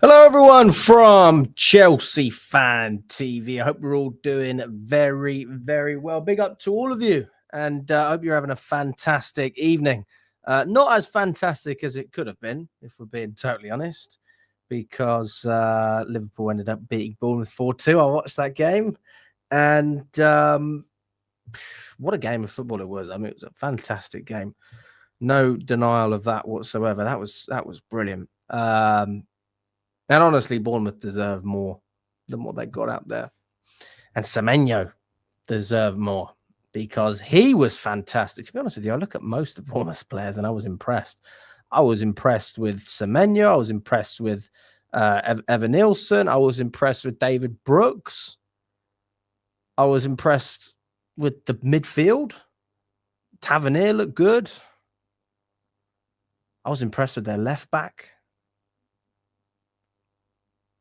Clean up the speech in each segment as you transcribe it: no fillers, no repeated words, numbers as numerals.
Hello, everyone from Chelsea Fan TV. I hope we're all doing very, very well. Big up to all of you, and I hope you're having a fantastic evening. Not as fantastic as it could have been, if we're being totally honest, because Liverpool ended up beating Bournemouth 4-2. I watched that game, and what a game of football it was. I mean, it was a fantastic game. No denial of that whatsoever. That was brilliant. And honestly, Bournemouth deserve more than what they got out there. And Semenyo deserved more because he was fantastic. To be honest with you, I look at most of Bournemouth's players and I was impressed. I was impressed with Semenyo. I was impressed with Evan Nilsson. I was impressed with David Brooks. I was impressed with the midfield. Tavernier looked good. I was impressed with their left back.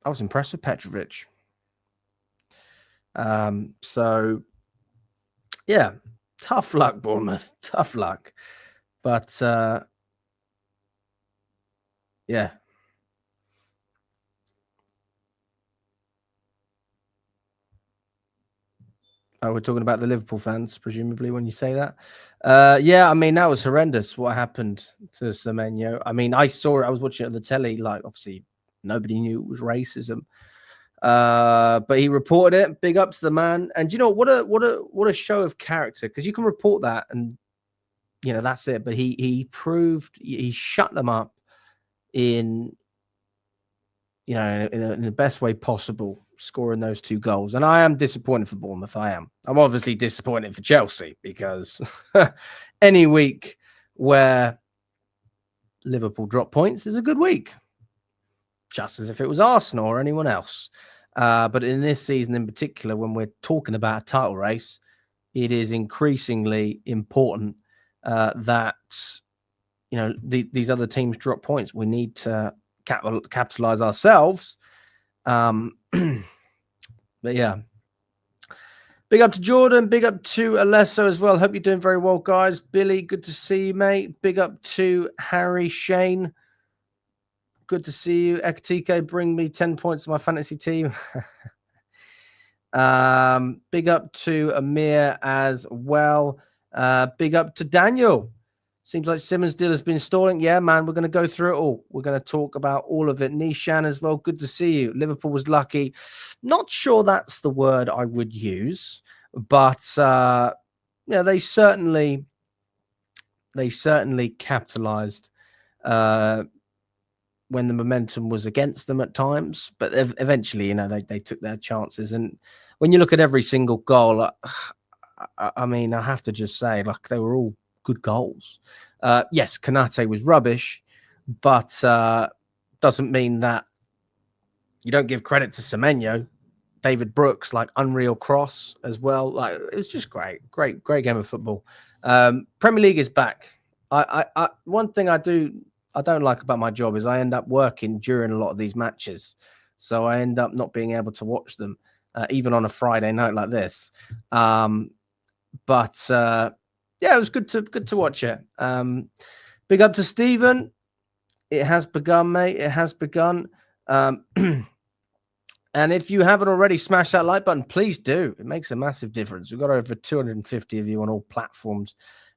I was impressed with Petrovic. So, yeah, tough luck, Bournemouth. Tough luck. But, yeah. Oh, we're talking about the Liverpool fans, presumably, when you say that. Yeah, I mean, that was horrendous what happened to Semenyo. I mean, I saw it. I was watching it on the telly. Like, obviously, nobody knew it was racism. But he reported it. Big up to the man. And you know what a show of character, because you can report that and that's it. But he proved he shut them up in in the best way possible, scoring those two goals. And I am disappointed for Bournemouth. I'm obviously disappointed for Chelsea because any week where Liverpool drop points is a good week, just as if it was Arsenal or anyone else. But in this season in particular, when we're talking about a title race, it is increasingly important that these other teams drop points. We need to capitalize ourselves. But yeah, big up to Jordan, big up to Alesso as well. Hope you're doing very well, guys. Billy, good to see you, mate. Big up to Harry Shane. Good to see you. Ekatike, bring me 10 points to my fantasy team. Big up to Amir as well. Big up to Daniel. Seems like Simmons' deal has been stalling. Yeah, man, we're going to go through it all. We're going to talk about all of it. Nishan as well. Good to see you. Liverpool was lucky. Not sure that's the word I would use, but they certainly capitalized when the momentum was against them at times. But eventually, they took their chances. And when you look at every single goal, I mean, I have to just say, like, they were all good goals. Yes, Kanate was rubbish, but doesn't mean that you don't give credit to Semenyo. David Brooks, like, unreal cross as well. Like, it was just great game of football. Premier League is back. I one thing I don't like about my job is I end up working during a lot of these matches, so I end up not being able to watch them even on a Friday night like this. But yeah, it was good to watch it. Big up to Stephen. It has begun, mate. It has begun. And if you haven't already smashed that like button, please do. It makes a massive difference. We've got over 250 of you on all platforms.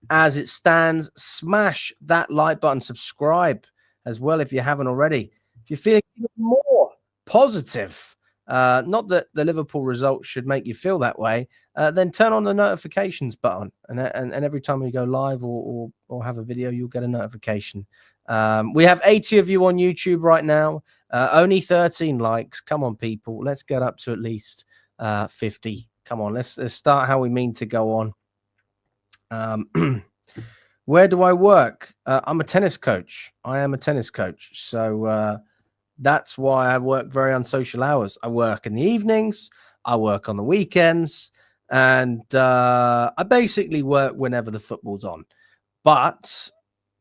As it stands, smash that like button. Subscribe as well if you haven't already. If you're feeling even more positive, not that the Liverpool results should make you feel that way, then turn on the notifications button, and every time we go live or have a video, you'll get a notification. We have 80 of you on YouTube right now. Only 13 likes. Come on, people. Let's get up to at least 50. Come on, let's start how we mean to go on. Where do I work? I'm a tennis coach. I am a tennis coach. So that's why I work very unsocial hours. I work in the evenings. I work on the weekends. And I basically work whenever the football's on. But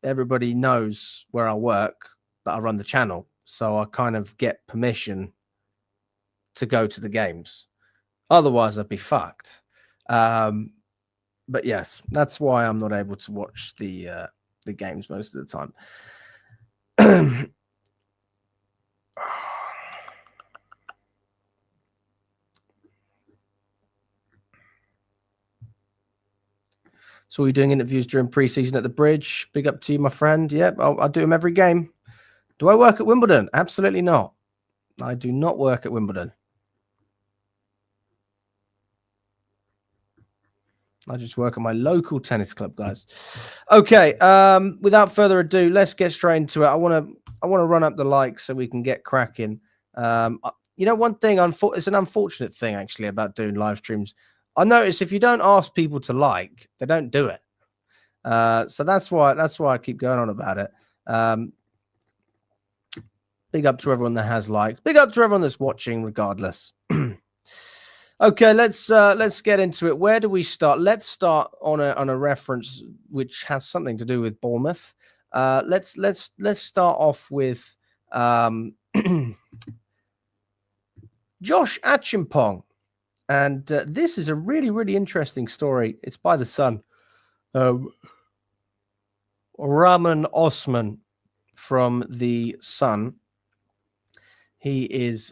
everybody knows where I work, that I run the channel. So I kind of get permission to go to the games. Otherwise, I'd be fucked. But yes, that's why I'm not able to watch the games most of the time. So you're doing interviews during pre-season at the Bridge. Big up to you, my friend. Yep, I'll do them every game. Do I work at Wimbledon? Absolutely not. I do not work at Wimbledon. I just work at my local tennis club, guys. Okay. Without further ado, let's get straight into it. I want to run up the likes so we can get cracking. One thing, it's an unfortunate thing actually about doing live streams. I notice if you don't ask people to like, they don't do it. So that's why I keep going on about it. Big up to everyone that has liked. Big up to everyone that's watching, regardless. Okay, let's get into it. Where do we start? Let's start on a reference which has something to do with Bournemouth. Let's start off with Josh Acheampong, and this is a really interesting story. It's by the Sun. Rahman Osman from the Sun. He is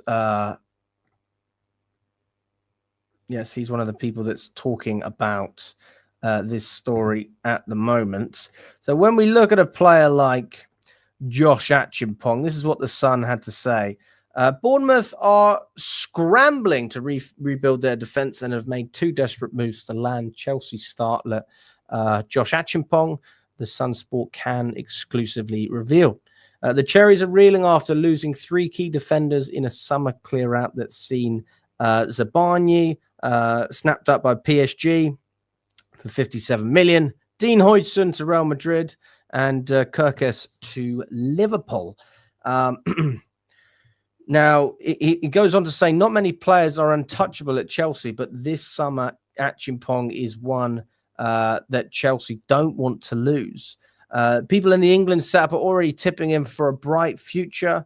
yes, he's one of the people that's talking about this story at the moment. So when we look at a player like Josh Acheampong, this is what the Sun had to say. Bournemouth are scrambling to rebuild their defence and have made two desperate moves to land Chelsea startler Josh Acheampong, the Sun Sport can exclusively reveal. The Cherries are reeling after losing three key defenders in a summer clear-out that's seen Zabarnyi snapped up by PSG for 57 million, Dean Hodgson to Real Madrid, and Kirkes to Liverpool. Now, he goes on to say not many players are untouchable at Chelsea, but this summer, Acheampong is one that Chelsea don't want to lose. People in the England setup are already tipping him for a bright future.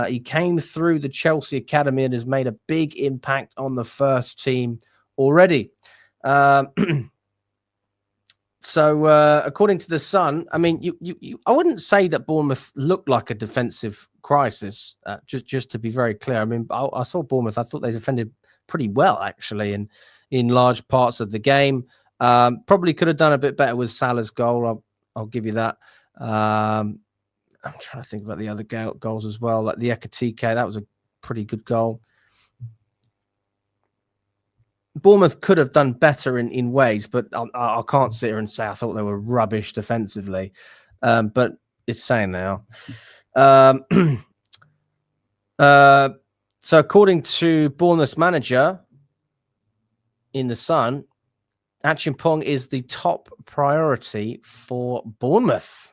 He came through the Chelsea Academy and has made a big impact on the first team already. So, according to the Sun, I mean, I wouldn't say that Bournemouth looked like a defensive crisis. Just to be very clear, I mean, I saw Bournemouth. I thought they defended pretty well, actually, in large parts of the game. Probably could have done a bit better with Salah's goal. I'll give you that. I'm trying to think about the other goals as well, like the Ekatike. That was a pretty good goal. Bournemouth could have done better in ways, but I can't sit here and say I thought they were rubbish defensively. But it's saying they are. So according to Bournemouth's manager in the Sun, Acheampong is the top priority for Bournemouth.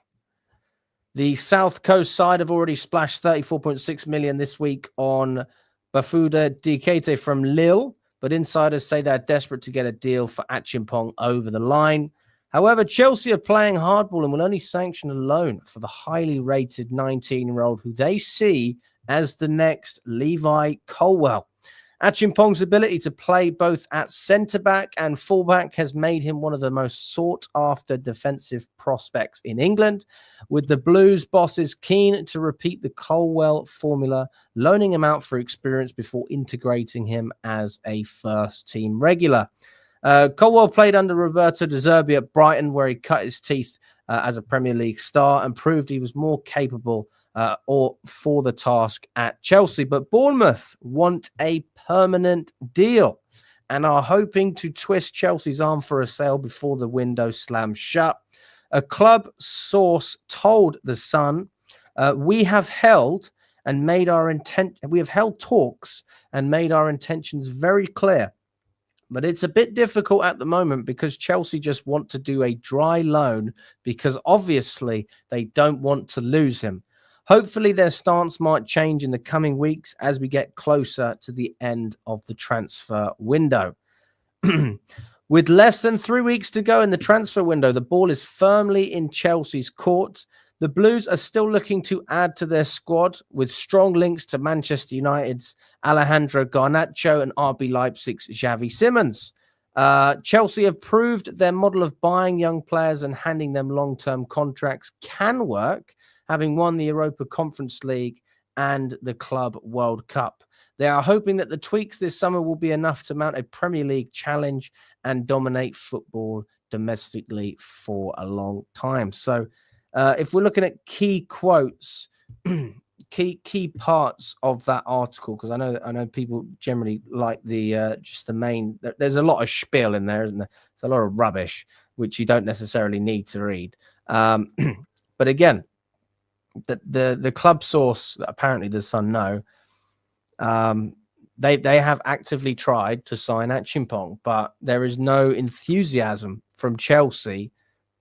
The South Coast side have already splashed 34.6 million this week on Bafouda Dikete from Lille, but insiders say they're desperate to get a deal for Acheampong over the line. However, Chelsea are playing hardball and will only sanction a loan for the highly rated 19-year-old who they see as the next Levi Colwill. Acheampong's ability to play both at centre-back and full-back has made him one of the most sought-after defensive prospects in England, with the Blues bosses keen to repeat the Colwill formula, loaning him out for experience before integrating him as a first-team regular. Colwill played under Roberto De Zerbi at Brighton, where he cut his teeth as a Premier League star and proved he was more capable or for the task at Chelsea. But Bournemouth want a permanent deal and are hoping to twist Chelsea's arm for a sale before the window slams shut. A club source told The Sun, we have held talks and made our intentions very clear. But it's a bit difficult at the moment because Chelsea just want to do a dry loan because obviously they don't want to lose him. Hopefully their stance might change in the coming weeks as we get closer to the end of the transfer window. With less than 3 weeks to go in the transfer window, the ball is firmly in Chelsea's court. The Blues are still looking to add to their squad with strong links to Manchester United's Alejandro Garnacho and RB Leipzig's Xavi Simons. Chelsea have proved their model of buying young players and handing them long-term contracts can work, having won the Europa Conference League and the Club World Cup. They are hoping that the tweaks this summer will be enough to mount a Premier League challenge and dominate football domestically for a long time. So if we're looking at key quotes, key parts of that article, because I know people generally like the just the main. There's a lot of spiel in there, isn't there? It's a lot of rubbish which you don't necessarily need to read. But again, the club source, apparently the Sun know, they have actively tried to sign Acheampong, but there is no enthusiasm from Chelsea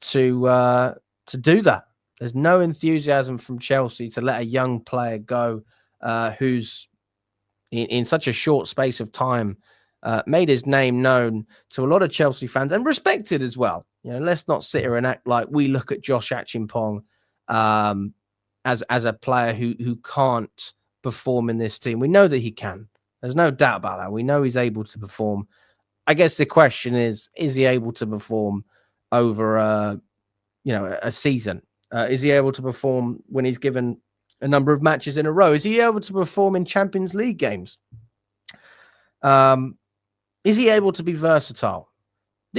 to do that. There's no enthusiasm from Chelsea to let a young player go who's in such a short space of time made his name known to a lot of Chelsea fans and respected as well. Let's not sit here and act like we look at Josh Acheampong as a player who can't perform in this team. We know that he can. There's no doubt about that. We know he's able to perform. I guess the question is he able to perform over a season? Is he able to perform when he's given a number of matches in a row? Is he able to perform in Champions League games? Is he able to be versatile?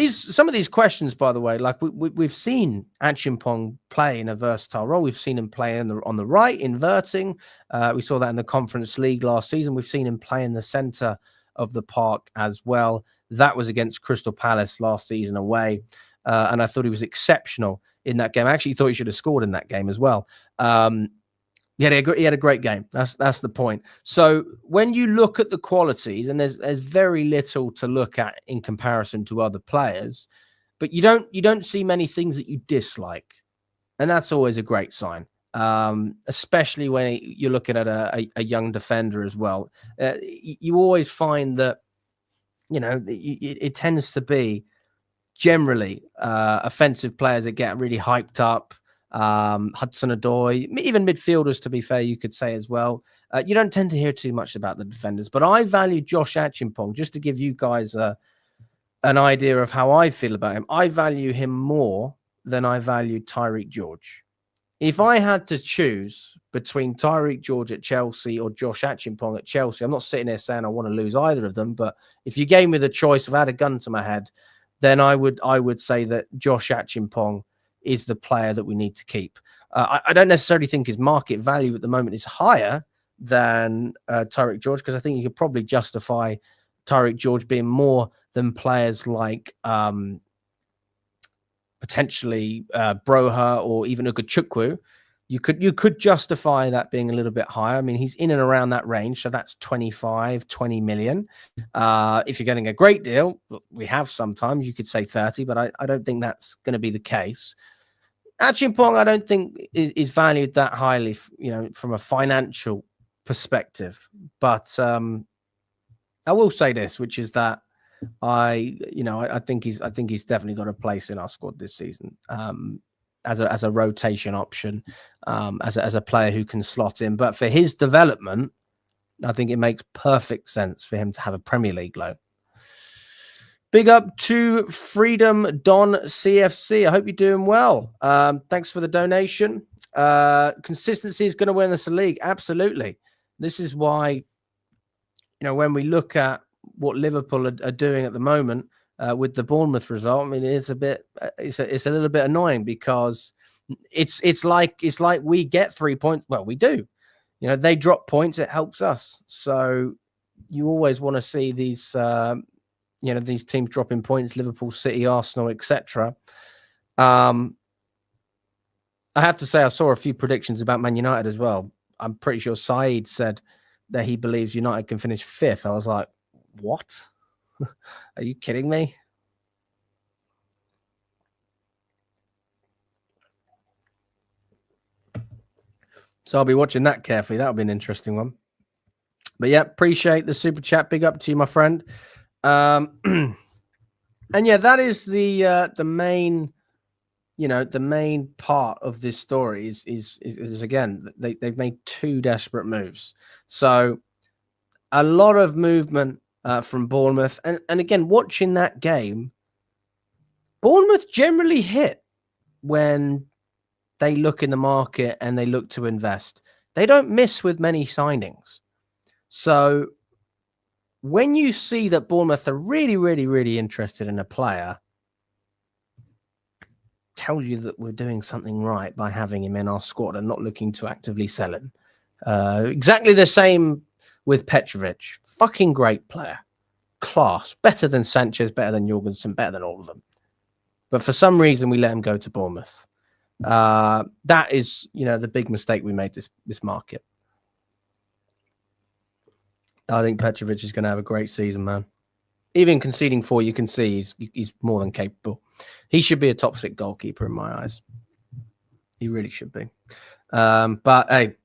Some of these questions, by the way, like we've seen Acheampong play in a versatile role. We've seen him play on the right, inverting. We saw that in the Conference League last season. We've seen him play in the centre of the park as well. That was against Crystal Palace last season away. And I thought he was exceptional in that game. I actually thought he should have scored in that game as well. He had a great game. That's the point. So when you look at the qualities, and there's very little to look at in comparison to other players, but you don't see many things that you dislike, and that's always a great sign. Especially when you're looking at a young defender as well. You always find that it tends to be generally offensive players that get really hyped up. Hudson-Odoi, even midfielders, to be fair, you could say as well. You don't tend to hear too much about the defenders, but I value Josh Acheampong, just to give you guys an idea of how I feel about him. I value him more than I value Tyreek George. If I had to choose between Tyreek George at Chelsea or Josh Acheampong at Chelsea, I'm not sitting there saying I want to lose either of them, but if you gave me the choice, if I had a gun to my head, then I would say that Josh Acheampong is the player that we need to keep. I don't necessarily think his market value at the moment is higher than Tyreek George, because I think you could probably justify Tyreek George being more than players like potentially Broha or even Nkunku. You could justify that being a little bit higher. I mean, he's in and around that range, so that's 20 million. If you're getting a great deal, we have sometimes, you could say 30, but I don't think that's going to be the case. Acheampong, I don't think is valued that highly, from a financial perspective. But I will say this, which is that I think he's definitely got a place in our squad this season, as a rotation option, as a player who can slot in. But for his development, I think it makes perfect sense for him to have a Premier League loan. Big up to Freedom Don CFC. I hope you're doing well. Thanks for the donation. Consistency is going to win us a league. Absolutely. This is why, when we look at what Liverpool are doing at the moment with the Bournemouth result, I mean, it's a little bit annoying, because it's like we get 3 points. Well, we do. They drop points. It helps us. So you always want to see these these teams dropping points, Liverpool, City, Arsenal, etc. I have to say, I saw a few predictions about Man United as well. I'm pretty sure Saeed said that he believes United can finish 5th. I was like, what? Are you kidding me? So I'll be watching that carefully. That'll be an interesting one. But yeah, appreciate the super chat. Big up to you, my friend. And yeah, that is the main, the main part of this story is again, they've made 2 desperate moves. So a lot of movement from Bournemouth. And again, watching that game, Bournemouth generally hit when they look in the market and they look to invest. They don't miss with many signings. So when you see that Bournemouth are really, really, really interested in a player, tells you that we're doing something right by having him in our squad and not looking to actively sell him. Exactly the same with Petrovic. Fucking great player. Class. Better than Sanchez, better than Jorgensen, better than all of them. But for some reason, we let him go to Bournemouth. That is, the big mistake we made this market. I think Petrovic is going to have a great season, man. Even conceding 4, you can see he's more than capable. He should be a top 6 goalkeeper in my eyes. He really should be. But hey,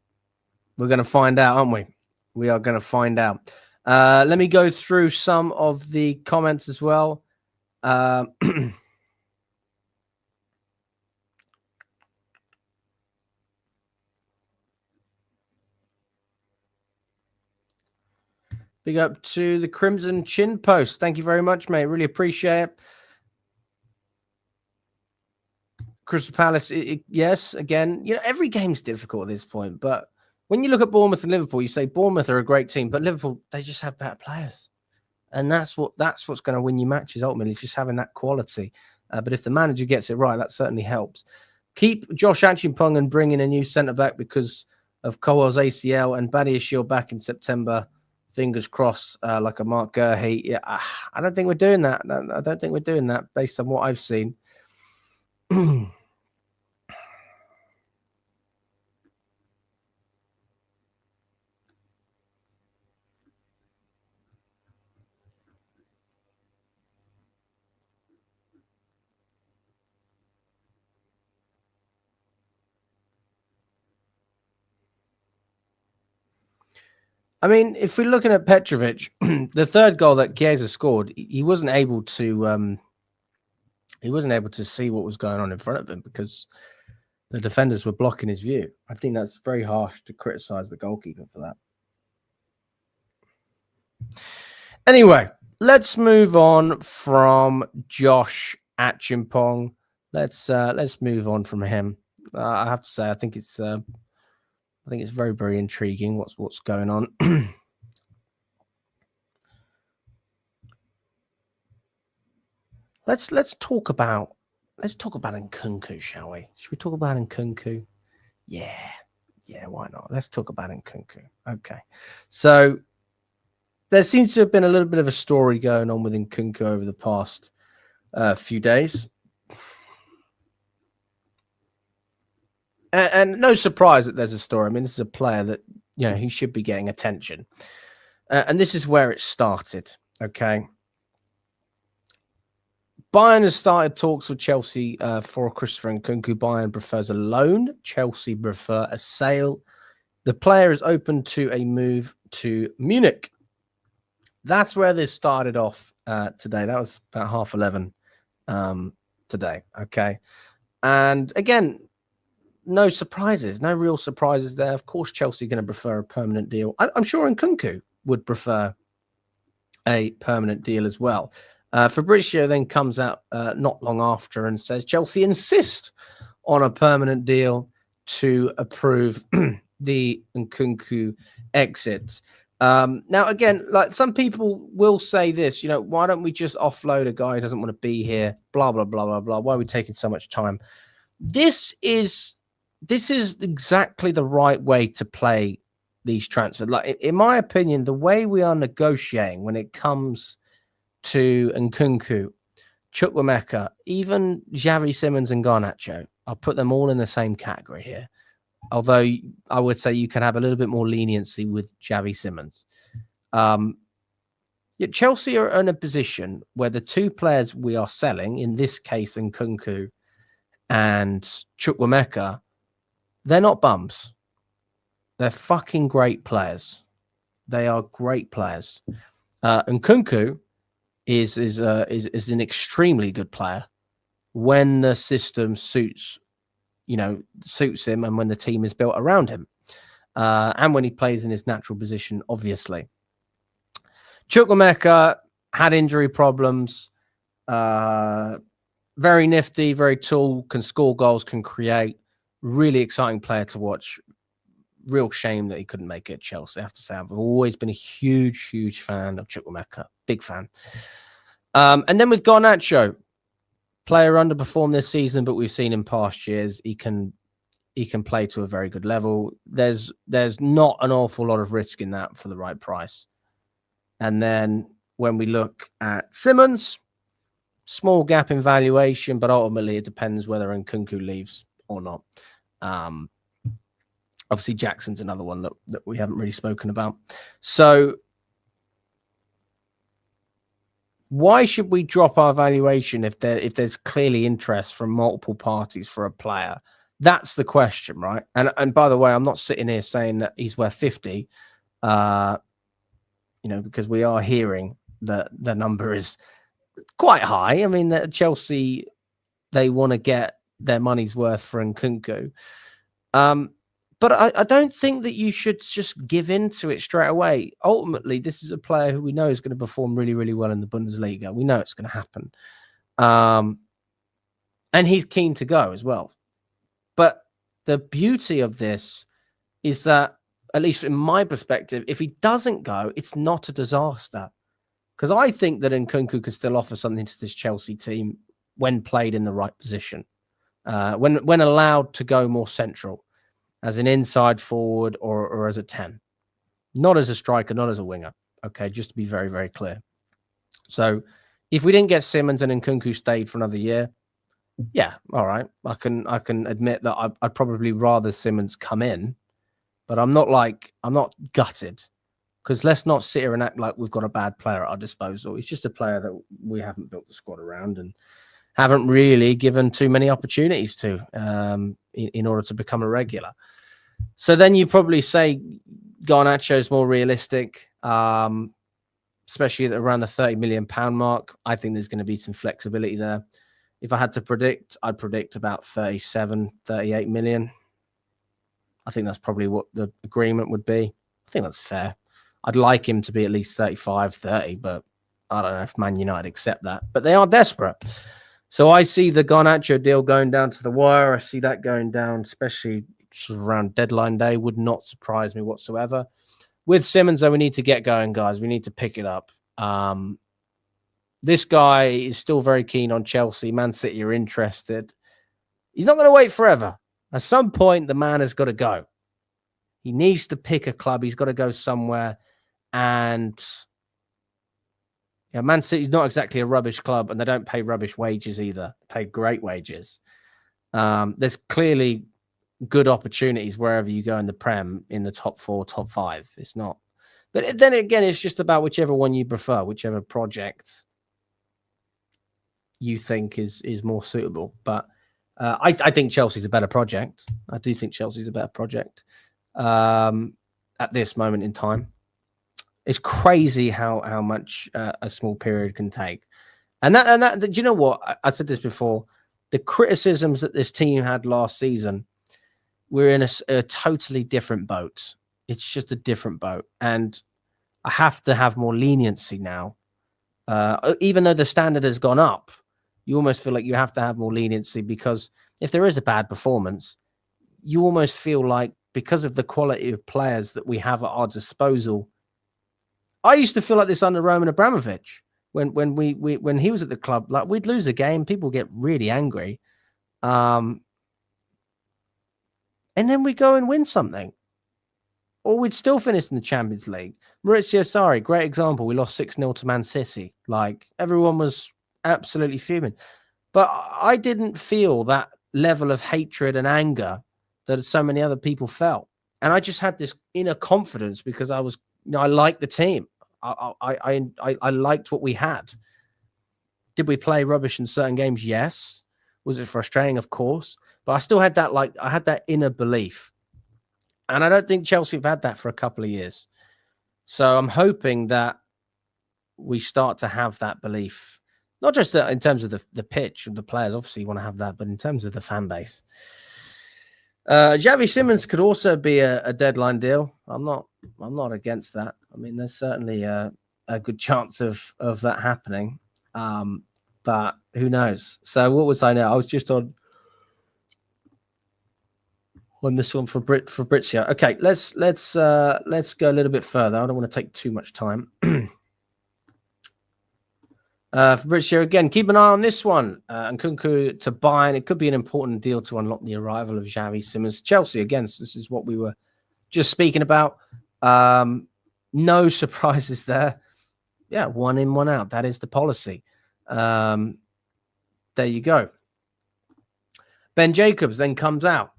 we're going to find out, aren't we? We are going to find out. Let me go through some of the comments as well. Big up to the Crimson Chin Post. Thank you very much, mate. Really appreciate it. Crystal Palace, yes, again, every game's difficult at this point. But when you look at Bournemouth and Liverpool, you say Bournemouth are a great team, but Liverpool, they just have better players. And that's what's going to win you matches ultimately, just having that quality. But if the manager gets it right, that certainly helps. Keep Josh Acheampong and bring in a new centre-back because of Cowell's ACL and Badiashile back in September. Fingers crossed, like a Mark Gurhey. Yeah, I don't think we're doing that. I don't think we're doing that based on what I've seen. I mean, if we're looking at Petrovic, the third goal that Chiesa scored, he wasn't able to see what was going on in front of him because the defenders were blocking his view. I think that's very harsh to criticize the goalkeeper for that. Anyway, let's move on from Josh Acheampong. Let's move on from him. I have to say, I think it's very, very intriguing what's going on. Let's talk about Nkunku, shall we? Should we talk about Nkunku? Yeah, why not? Let's talk about Nkunku. Okay, so there seems to have been a little bit of a story going on with Nkunku over the past few days. And no surprise that there's a story. I mean, this is a player that, he should be getting attention. And this is where it started, okay? Bayern has started talks with Chelsea for Christopher Nkunku. Bayern prefers a loan. Chelsea prefer a sale. The player is open to a move to Munich. That's where this started off today. That was about 11:30 today, okay? And again, no surprises, no real surprises there. Of course, Chelsea are going to prefer a permanent deal. I'm sure Nkunku would prefer a permanent deal as well. Fabrizio then comes out not long after and says Chelsea insist on a permanent deal to approve the Nkunku exit. Now, again, like some people will say this, why don't we just offload a guy who doesn't want to be here? Blah, blah, blah, blah, blah. Why are we taking so much time? This is exactly the right way to play these transfers. Like, in my opinion, the way we are negotiating when it comes to Nkunku, Chukwuemeka, even Xavi Simons and Garnacho, I'll put them all in the same category here. Although I would say you can have a little bit more leniency with Xavi Simons. Yet Chelsea are in a position where the two players we are selling, in this case Nkunku and Chukwuemeka, they're not bums. They're fucking great players. They are great players. Nkunku is an extremely good player when the system suits him and when the team is built around him. And when he plays in his natural position, obviously. Chukwuemeka had injury problems. Very nifty, very tall, can score goals, can create. Really exciting player to watch. Real shame that he couldn't make it at Chelsea. I have to say, I've always been a huge, huge fan of Chukwuemeka. Big fan. And then with Garnacho, Player underperformed this season, but we've seen in past years he can play to a very good level. There's not an awful lot of risk in that for the right price. And then when we look at Simmons, small gap in valuation, but ultimately it depends whether Nkunku leaves or not. Obviously, Jackson's another one that we haven't really spoken about. So why should we drop our valuation if there's clearly interest from multiple parties for a player? That's the question, right? And by the way, I'm not sitting here saying that he's worth 50, because we are hearing that the number is quite high. I mean, that Chelsea, they want to get their money's worth for Nkunku. But I don't think that you should just give in to it straight away. Ultimately, this is a player who we know is going to perform really, really well in the Bundesliga. We know it's going to happen. And he's keen to go as well. But the beauty of this is that, at least in my perspective, if he doesn't go, it's not a disaster. Because I think that Nkunku could still offer something to this Chelsea team when played in the right position, when allowed to go more central, as an inside forward or as a 10, not as a striker, not as a winger. Okay, just to be very, very clear. So if we didn't get Simmons and Nkunku stayed for another year, yeah, all right. I can admit that I'd probably rather Simmons come in, but I'm not gutted, because let's not sit here and act like we've got a bad player at our disposal. He's just a player that we haven't built the squad around and haven't really given too many opportunities to in order to become a regular. So then you probably say Garnacho is more realistic, especially at around the £30 million mark. I think there's going to be some flexibility there. If I had to predict, I'd predict about 37, 38 million. I think that's probably what the agreement would be. I think that's fair. I'd like him to be at least 35, 30, but I don't know if Man United accept that. But they are desperate. So I see the Garnacho deal going down to the wire. I see that going down, especially sort of around deadline day. Would not surprise me whatsoever. With Simmons, though, we need to get going, guys. We need to pick it up. This guy is still very keen on Chelsea. Man City are interested. He's not going to wait forever. At some point, the man has got to go. He needs to pick a club. He's got to go somewhere. And Man City's not exactly a rubbish club, and they don't pay rubbish wages either. They pay great wages. There's clearly good opportunities wherever you go in the Prem, in the top 4, top 5. It's not. But then again, it's just about whichever one you prefer, whichever project you think is more suitable. But I think Chelsea's a better project. I do think Chelsea's a better project at this moment in time. It's crazy how much a small period can take. And that do you know what? I said this before. The criticisms that this team had last season, we're in a totally different boat. It's just a different boat. And I have to have more leniency now. Even though the standard has gone up, you almost feel like you have to have more leniency, because if there is a bad performance, you almost feel like, because of the quality of players that we have at our disposal. I used to feel like this under Roman Abramovich when he was at the club. Like, we'd lose a game, people get really angry, and then we go and win something, or we'd still finish in the Champions League. Maurizio Sarri, great example. We lost 6-0 to Man City. Like, everyone was absolutely fuming, but I didn't feel that level of hatred and anger that so many other people felt, and I just had this inner confidence because I was. I liked the team. I liked what we had. Did we play rubbish in certain games? Yes. Was it frustrating? Of course. But I still had that, I had that inner belief. And I don't think Chelsea have had that for a couple of years. So I'm hoping that we start to have that belief, not just in terms of the pitch and the players. Obviously, you want to have that, but in terms of the fan base. Xavi Simmons could also be a deadline deal. I'm not against that. I mean, there's certainly a good chance of that happening, but who knows? So what was I now? I was just on this one for Fabrizio. Okay, let's go a little bit further. I don't want to take too much time. Fabrizio, again, keep an eye on this one. Nkunku to Bayern. It could be an important deal to unlock the arrival of Xavi Simons. Chelsea, again, so this is what we were just speaking about. No surprises there. Yeah, 1 in, 1 out. That is the policy. There you go. Ben Jacobs then comes out.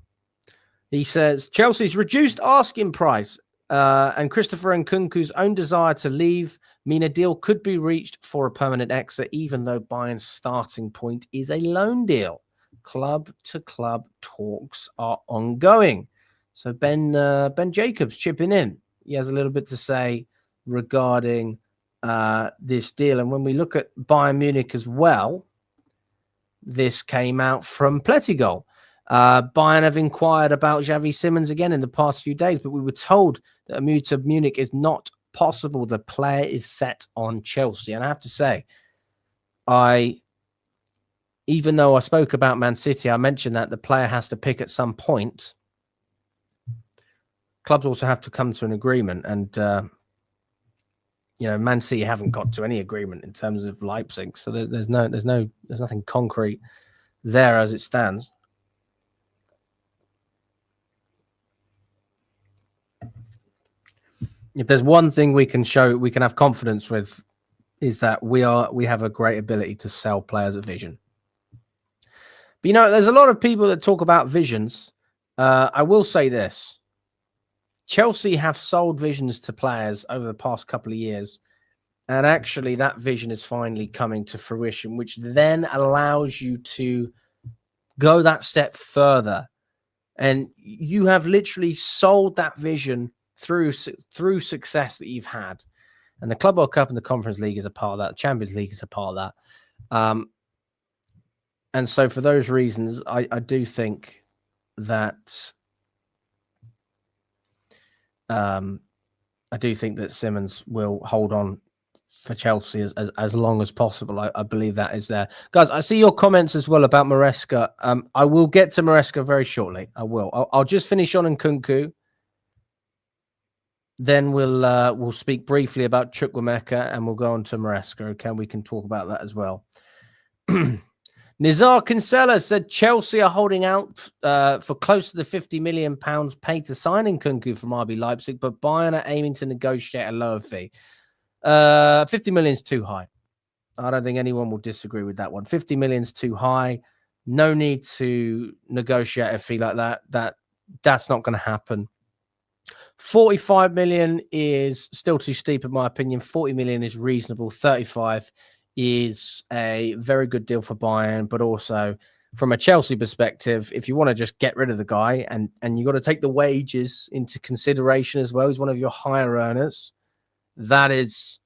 He says, Chelsea's reduced asking price and Christopher Nkunku's own desire to leave mean a deal could be reached for a permanent exit, even though Bayern's starting point is a loan deal. Club-to-club talks are ongoing. So Ben Jacobs chipping in. He has a little bit to say regarding this deal. And when we look at Bayern Munich as well, this came out from Plettigol. Bayern have inquired about Xavi Simons again in the past few days, but we were told that a move to Munich is not possible. The player is set on Chelsea. And I have to say, even though I spoke about Man City, I mentioned that the player has to pick at some point. Clubs also have to come to an agreement. And, Man City haven't got to any agreement in terms of Leipzig. So there's nothing concrete there as it stands. If there's one thing we can have confidence with, is that we have a great ability to sell players a vision. But there's a lot of people that talk about visions. I will say this: Chelsea have sold visions to players over the past couple of years, and actually that vision is finally coming to fruition, which then allows you to go that step further. And you have literally sold that vision through success that you've had. And the Club World Cup and the Conference League is a part of that. The Champions League is a part of that. And so for those reasons, I do think that Simons will hold on for Chelsea as long as possible. I believe that is there. Guys, I see your comments as well about Maresca. I will get to Maresca very shortly. I will. I'll just finish on Nkunku. Then we'll speak briefly about Chukwuemeka and we'll go on to Maresca. Okay, we can talk about that as well. Nizar Kinsella said Chelsea are holding out for close to the £50 million paid to sign Nkunku from RB Leipzig, but Bayern are aiming to negotiate a lower fee. 50 million is too high. I don't think anyone will disagree with that one. 50 million is too high. No need to negotiate a fee like that. That's not going to happen. 45 million is still too steep, in my opinion. 40 million is reasonable. 35 is a very good deal for Bayern, but also from a Chelsea perspective, if you want to just get rid of the guy and you got to take the wages into consideration as well, he's one of your higher earners. That is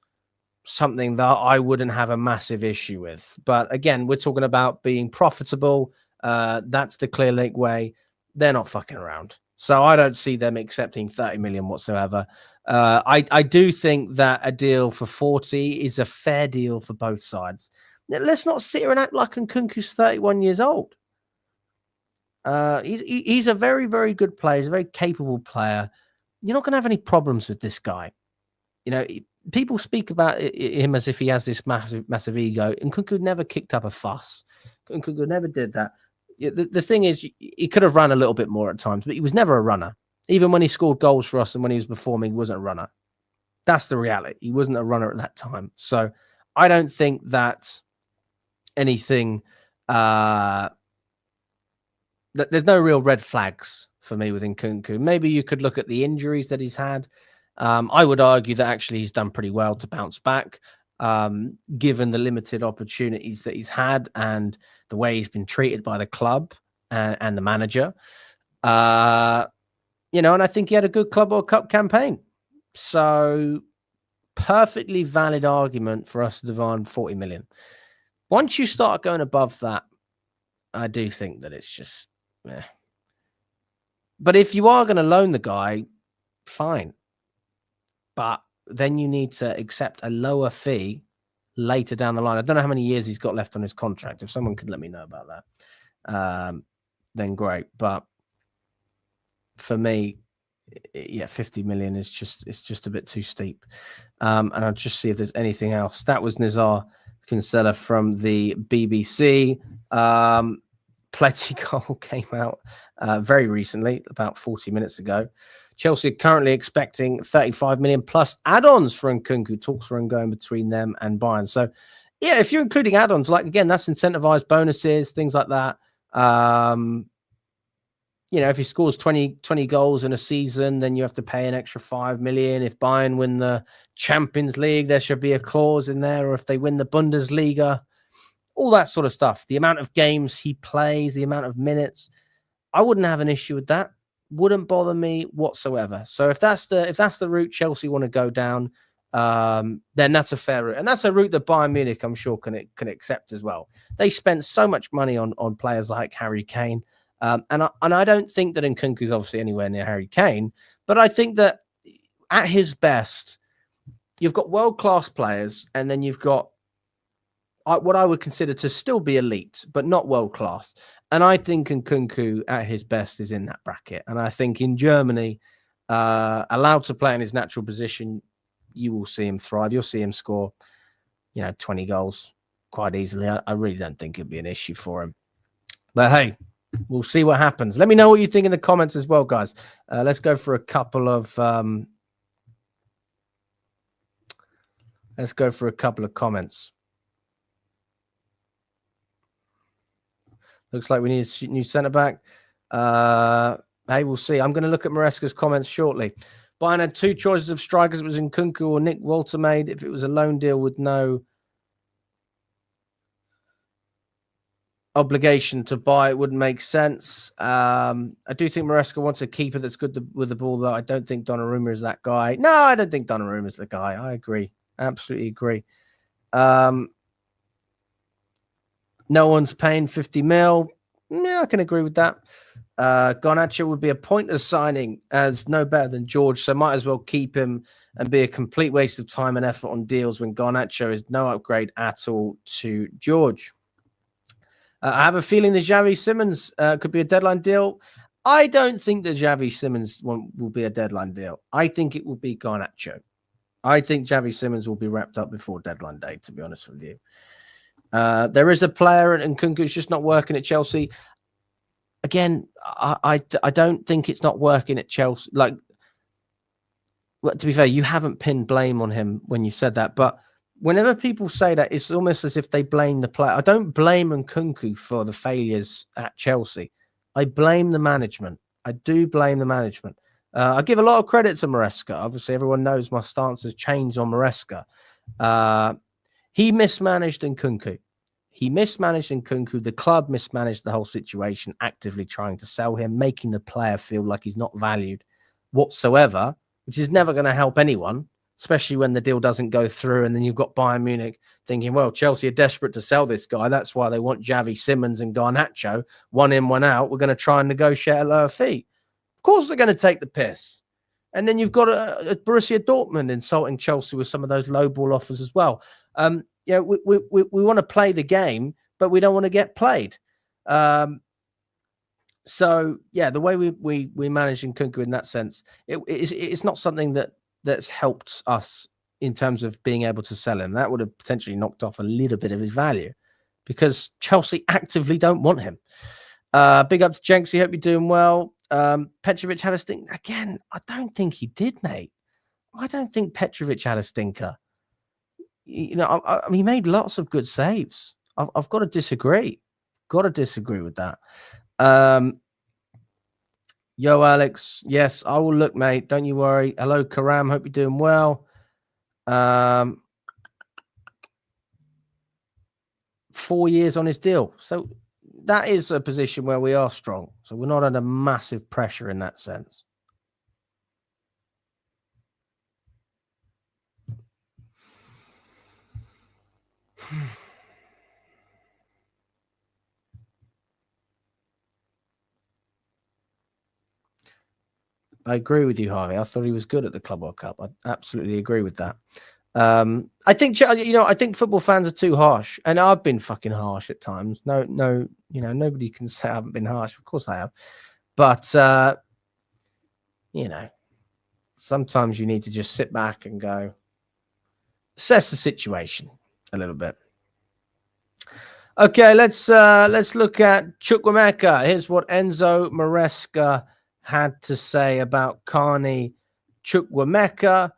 something that I wouldn't have a massive issue with. But again, we're talking about being profitable. That's the Clear Lake way. They're not fucking around. So I don't see them accepting 30 million whatsoever. I do think that a deal for 40 is a fair deal for both sides. Now, let's not sit here and act like Nkunku's 31 years old. He's a very, very good player. He's a very capable player. You're not going to have any problems with this guy. People speak about him as if he has this massive ego. Nkunku never kicked up a fuss. Nkunku never did that. The thing is, he could have run a little bit more at times, but he was never a runner. Even when he scored goals for us and when he was performing, he wasn't a runner. That's the reality. He wasn't a runner at that time. So I don't think that anything... that there's no real red flags for me with Nkunku. Maybe you could look at the injuries that he's had. I would argue that actually he's done pretty well to bounce back, given the limited opportunities that he's had and the way he's been treated by the club and the manager. And I think he had a good Club World Cup campaign. So perfectly valid argument for us to demand 40 million. Once you start going above that, I do think that it's just... But if you are going to loan the guy, fine. But then you need to accept a lower fee later down the line. I don't know how many years he's got left on his contract. If someone could let me know about that, then great. But for me, 50 million is just a bit too steep. And I'll just see if there's anything else. That was Nizar Kinsella from the BBC. Plenty goal came out very recently, about 40 minutes ago. Chelsea are currently expecting 35 million plus add-ons for Nkunku. Talks are ongoing between them and Bayern. So, yeah, if you're including add-ons, like, again, that's incentivized bonuses, things like that. If he scores 20 goals in a season, then you have to pay an extra 5 million. If Bayern win the Champions League, there should be a clause in there. Or if they win the Bundesliga, all that sort of stuff. The amount of games he plays, the amount of minutes, I wouldn't have an issue with that. Wouldn't bother me whatsoever. So if that's the route Chelsea want to go down, then that's a fair route, and that's a route that Bayern Munich, I'm sure, can accept as well. They spent so much money on players like Harry Kane. And I don't think that Nkunku is obviously anywhere near Harry Kane, but I think that at his best, you've got world-class players, and then you've got what I would consider to still be elite, but not world-class. And I think Nkunku at his best is in that bracket. And I think in Germany, allowed to play in his natural position, you will see him thrive. You'll see him score, 20 goals quite easily. I really don't think it'd be an issue for him. But hey, we'll see what happens. Let me know what you think in the comments as well, guys. Let's go for a couple of comments. Looks like we need a new centre back. Hey, we'll see. I'm going to look at Maresca's comments shortly. Bayern had two choices of strikers. It was Nkunku or Nick Woltermaid. If it was a loan deal with no obligation to buy, it wouldn't make sense. I do think Maresca wants a keeper that's good with the ball, though. I don't think Donnarumma is that guy. No, I don't think Donnarumma is the guy. I agree. Absolutely agree. No one's paying 50 mil. Yeah, I can agree with that. Garnacho would be a pointless signing as no better than George, so might as well keep him and be a complete waste of time and effort on deals when Garnacho is no upgrade at all to George. I have a feeling the Xavi Simons could be a deadline deal. I don't think that Xavi Simons will be a deadline deal. I think it will be Garnacho. I think Xavi Simons will be wrapped up before deadline day, to be honest with you. There is a player, and Nkunku's just not working at Chelsea. Again, I don't think it's not working at Chelsea. Like, well, to be fair, you haven't pinned blame on him when you said that, but whenever people say that, it's almost as if they blame the player. I don't blame Nkunku for the failures at Chelsea. I blame the management. I do blame the management. I give a lot of credit to Maresca. Obviously, everyone knows my stance has changed on Maresca. He mismanaged Nkunku. The club mismanaged the whole situation, actively trying to sell him, making the player feel like he's not valued whatsoever, which is never going to help anyone, especially when the deal doesn't go through. And then you've got Bayern Munich thinking, well, Chelsea are desperate to sell this guy. That's why they want Xavi Simons and Garnacho, one in, one out. We're going to try and negotiate a lower fee. Of course they're going to take the piss. And then you've got a Borussia Dortmund insulting Chelsea with some of those low ball offers as well. We want to play the game, but we don't want to get played. So yeah, the way we manage Nkunku in that sense, it's not something that's helped us in terms of being able to sell him. That would have potentially knocked off a little bit of his value because Chelsea actively don't want him. Big up to Jenksy. Hope you're doing well. Petrovic had a stink again. I don't think he did, mate. I don't think Petrovic had a stinker. I mean, he made lots of good saves. I've got to disagree. With that. Yo, Alex. Yes, I will look, mate. Don't you worry. Hello, Karam. Hope you're doing well. 4 years on his deal. So that is a position where we are strong. So we're not under massive pressure in that sense. I agree with you, Harvey. I thought he was good at the Club World Cup. I absolutely agree with that. I think football fans are too harsh, and I've been fucking harsh at times. No, nobody can say I haven't been harsh. Of course I have, but sometimes you need to just sit back and go assess the situation a little bit. Okay, let's look at Chukwuemeka. Here's what Enzo Maresca had to say about Carney Chukwuemeka.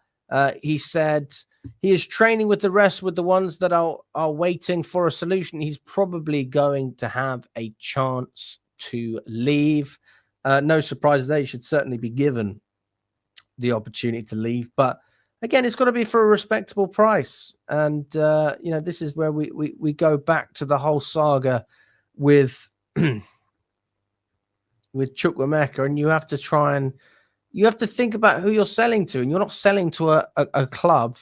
He said he is training with the rest, with the ones that are waiting for a solution. He's probably going to have a chance to leave. No surprise, they should certainly be given the opportunity to leave, but again, it's got to be for a respectable price. And this is where we go back to the whole saga with with Chukwuemeka, and you have to think about who you're selling to, and you're not selling to a club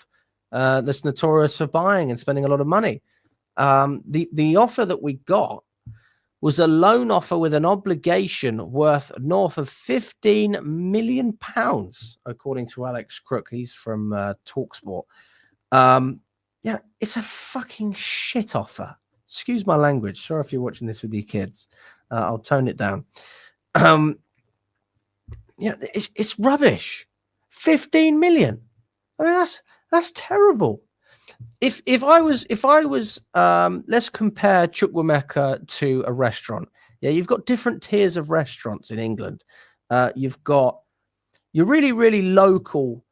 that's notorious for buying and spending a lot of money. The offer that we got was a loan offer with an obligation worth north of £15 million, according to Alex Crook. He's from TalkSport. It's a fucking shit offer. Excuse my language. Sorry if you're watching this with your kids. I'll tone it down. It's rubbish. 15 million. I mean, that's terrible. If I was let's compare Chukwuemeka to a restaurant. Yeah, you've got different tiers of restaurants in England. You've got your really local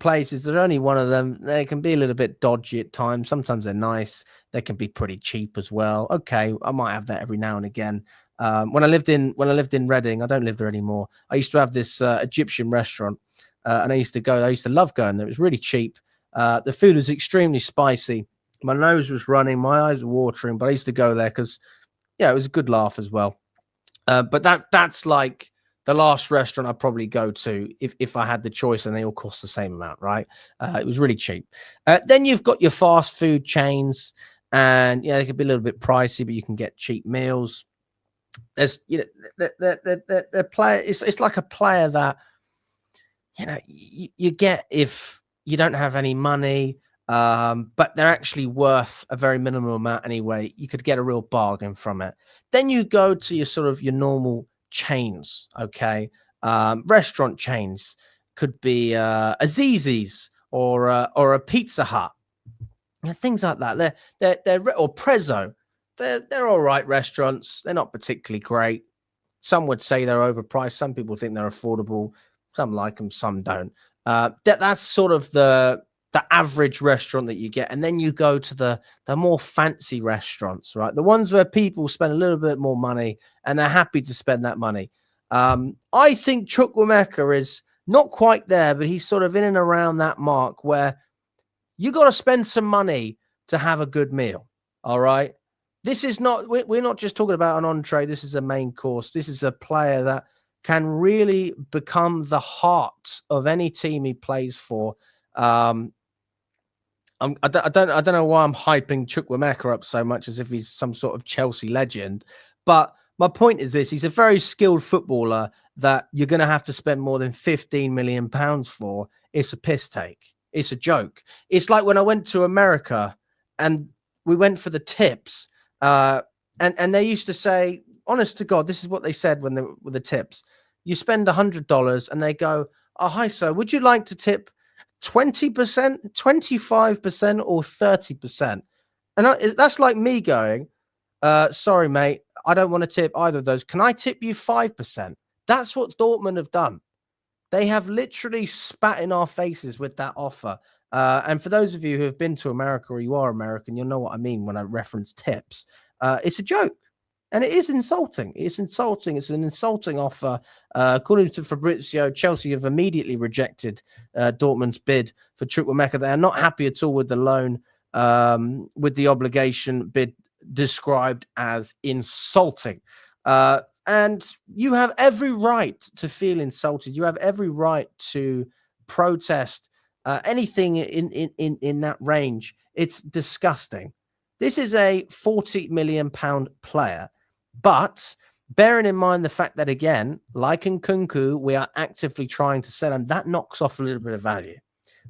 places. There's only one of them. They can be a little bit dodgy at times. Sometimes they're nice. They can be pretty cheap as well. Okay, I might have that every now and again. When I lived in Reading, I don't live there anymore. I used to have this Egyptian restaurant. And I used to love going there. It was really cheap. The food was extremely spicy. My nose was running, my eyes were watering, but I used to go there because, it was a good laugh as well. But that's like the last restaurant I'd probably go to if I had the choice, and they all cost the same amount, right? It was really cheap. Then you've got your fast food chains, and they could be a little bit pricey, but you can get cheap meals. There's the player. It's like a player that you get if you don't have any money, but they're actually worth a very minimal amount anyway. You could get a real bargain from it. Then you go to your normal chains, okay? Restaurant chains could be a Zizi's or a Pizza Hut, things like that. They're or Prezzo. They're all right restaurants. They're not particularly great. Some would say they're overpriced. Some people think they're affordable. Some like them, some don't. That's sort of the average restaurant that you get. And then you go to the more fancy restaurants, right? The ones where people spend a little bit more money and they're happy to spend that money. I think Chukwuemeka is not quite there, but he's sort of in and around that mark where you got to spend some money to have a good meal. All right. This is not, we're not just talking about an entree. This is a main course. This is a player that can really become the heart of any team he plays for. I don't know why I'm hyping Chukwuemeka up so much as if he's some sort of Chelsea legend. But my point is this: he's a very skilled footballer that you're going to have to spend more than £15 million for. It's a piss take. It's a joke. It's like when I went to America and we went for the tips, and they used to say, honest to God, this is what they said when they were with the tips. You spend $100 and they go, "Oh, hi, sir. Would you like to tip 20%, 25%, or 30%?" And that's like me going, "Sorry, mate. I don't want to tip either of those. Can I tip you 5%?" That's what Dortmund have done. They have literally spat in our faces with that offer. And for those of you who have been to America or you are American, you'll know what I mean when I reference tips. It's a joke. And it is insulting. It's insulting. It's an insulting offer. According to Fabrizio, Chelsea have immediately rejected Dortmund's bid for Chukwuemeka. They are not happy at all with the loan, with the obligation bid described as insulting. And you have every right to feel insulted. You have every right to protest anything in that range. It's disgusting. This is a £40 million player. But bearing in mind the fact that, again, like Nkunku, we are actively trying to sell him, that knocks off a little bit of value.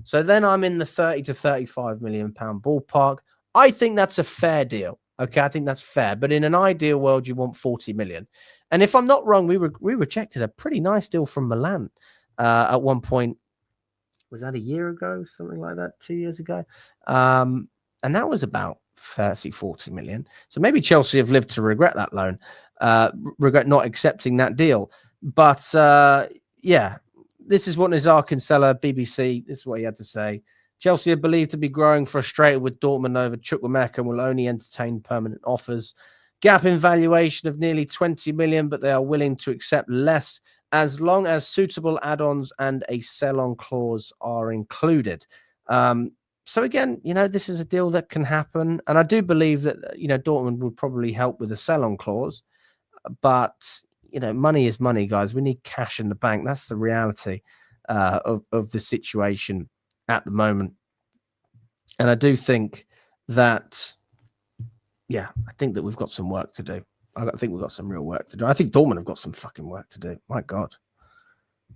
So then I'm in the 30 to 35 million pound ballpark. I think that's a fair deal. Okay, I think that's fair. But in an ideal world, you want 40 million. And if I'm not wrong, we rejected a pretty nice deal from Milan at one point. Was that a year ago? Something like that, 2 years ago. and that was about 30-40 million. So maybe Chelsea have lived to regret that loan, regret not accepting that deal. But yeah, this is what Nizar Kinsella, BBC, this is what he had to say. Chelsea are believed to be growing frustrated with Dortmund over Chukwuemeka and will only entertain permanent offers. Gap in valuation of nearly 20 million, but they are willing to accept less as long as suitable add-ons and a sell-on clause are included. So again, this is a deal that can happen. And I do believe that, Dortmund would probably help with a sell-on clause. But, money is money, guys. We need cash in the bank. That's the reality of the situation at the moment. And I do think that, I think that we've got some work to do. I think we've got some real work to do. I think Dortmund have got some fucking work to do. My God.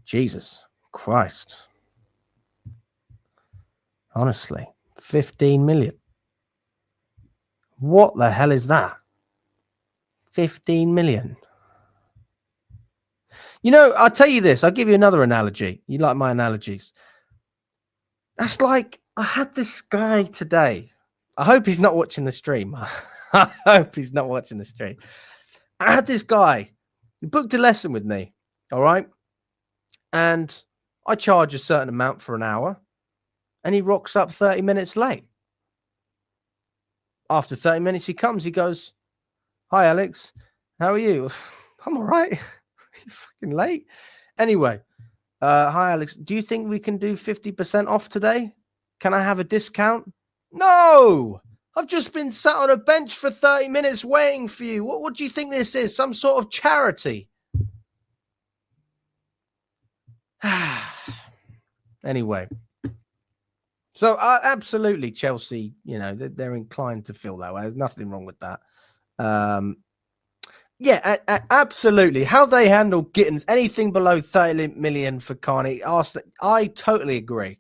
Jesus Christ. Honestly, 15 million. What the hell is that? 15 million. I'll tell you this. I'll give you another analogy. You like my analogies. That's like, I had this guy today. I hope he's not watching the stream. I hope he's not watching the stream. I had this guy who booked a lesson with me. All right. And I charge a certain amount for an hour. And he rocks up 30 minutes late. After 30 minutes, he comes. He goes, "Hi, Alex. How are you?" "I'm all right." "You're fucking late." Anyway, "Hi, Alex. Do you think we can do 50% off today? Can I have a discount?" "No! I've just been sat on a bench for 30 minutes waiting for you. What do you think this is? Some sort of charity?" Anyway. So absolutely, Chelsea, they're inclined to feel that way. There's nothing wrong with that. Absolutely. How they handle Gittins, anything below 30 million for Carney, I totally agree.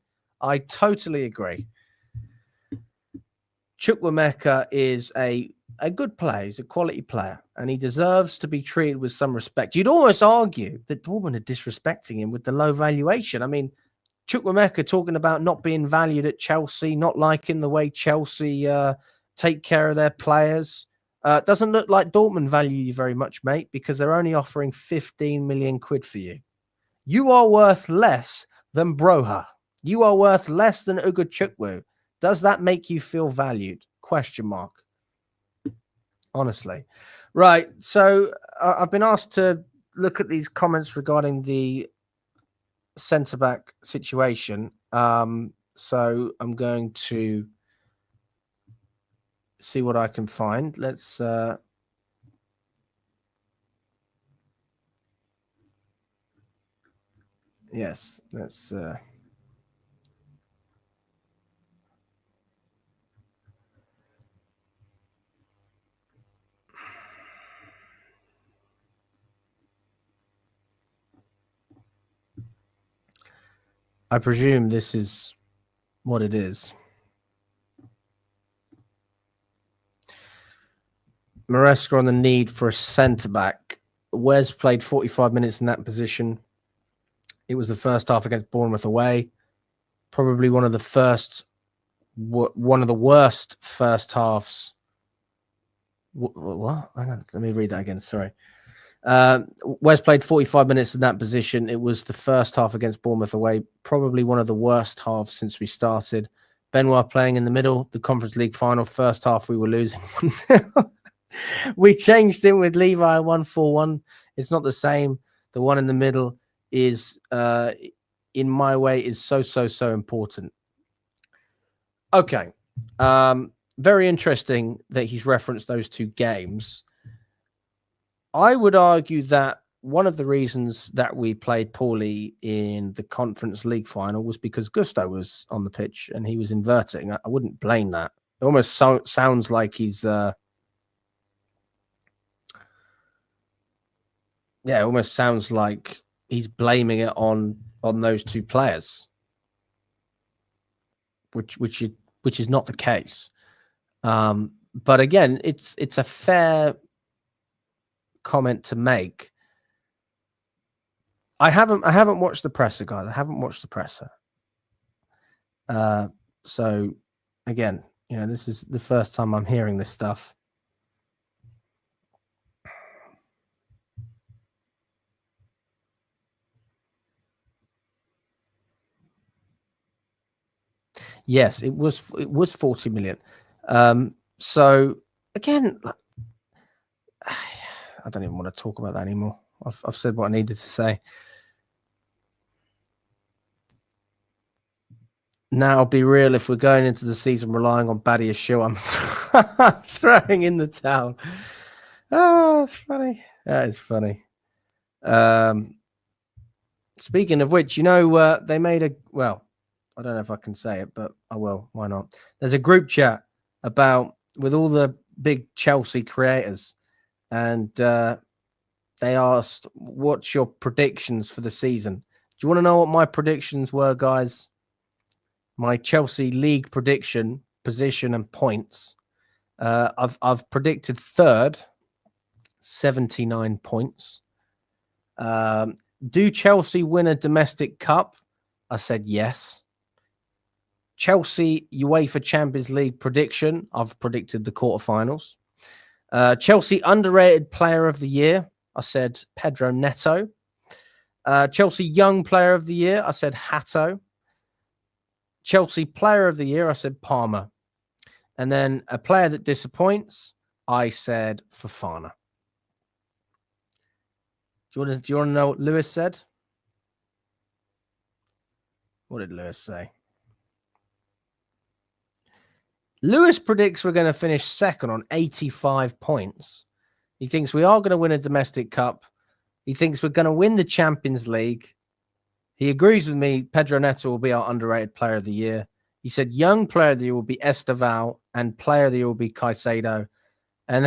Chukwuemeka is a good player. He's a quality player, and he deserves to be treated with some respect. You'd almost argue that Dortmund are disrespecting him with the low valuation. I mean, Chukwuemeka talking about not being valued at Chelsea, not liking the way Chelsea take care of their players. Doesn't look like Dortmund value you very much, mate, because they're only offering 15 million quid for you. You are worth less than Broha. You are worth less than Ugo Chukwu. Does that make you feel valued? Question mark. Honestly. Right. So I've been asked to look at these comments regarding the centre-back situation. So I'm going to see what I can find. Let's let's I presume this is what it is. Maresca on the need for a centre-back. Wes played 45 minutes in that position. It was the first half against Bournemouth away. Probably one of the worst first halves. What? Hang on, let me read that again. Sorry. Wes played 45 minutes in that position. It was the first half against Bournemouth away. Probably one of the worst halves since we started. Benoit playing in the middle. The Conference League final. First half we were losing. We changed him with Levi 1-4-1. It's not the same. The one in the middle is, in my way, is so important. Okay. Very interesting that he's referenced those two games. I would argue that one of the reasons that we played poorly in the Conference League final was because Gusto was on the pitch and he was inverting. I wouldn't blame that. It almost sounds like he's... it almost sounds like he's blaming it on those two players, which is not the case. But again, it's a fair comment to make. I haven't watched the presser, guys. I haven't watched the presser. So again, this is the first time I'm hearing this stuff. Yes, it was 40 million. So again, I don't even want to talk about that anymore. I've said what I needed to say. Now, I'll be real. If we're going into the season relying on Acheampong, I'm throwing in the towel. Oh, it's funny. That is funny. Speaking of which, they made I don't know if I can say it, but I will. Why not? There's a group chat with all the big Chelsea creators, and they asked, "What's your predictions for the season?" Do you want to know what my predictions were, guys? My Chelsea league prediction, position, and points. I've predicted third, 79 points. Do Chelsea win a domestic cup? I said yes. Chelsea UEFA Champions League prediction. I've predicted the quarterfinals. Chelsea underrated player of the year. I said Pedro Neto. Chelsea young player of the year. I said Hato. Chelsea player of the year. I said Palmer. And then a player that disappoints. I said Fofana. Do you want to know what Lewis said? What did Lewis say? Lewis predicts we're going to finish second on 85 points. He thinks we are going to win a domestic cup. He thinks we're going to win the Champions League. He agrees with me. Pedro Neto will be our underrated player of the year. He said young player of the year will be Esteval and player of the year will be Caicedo. And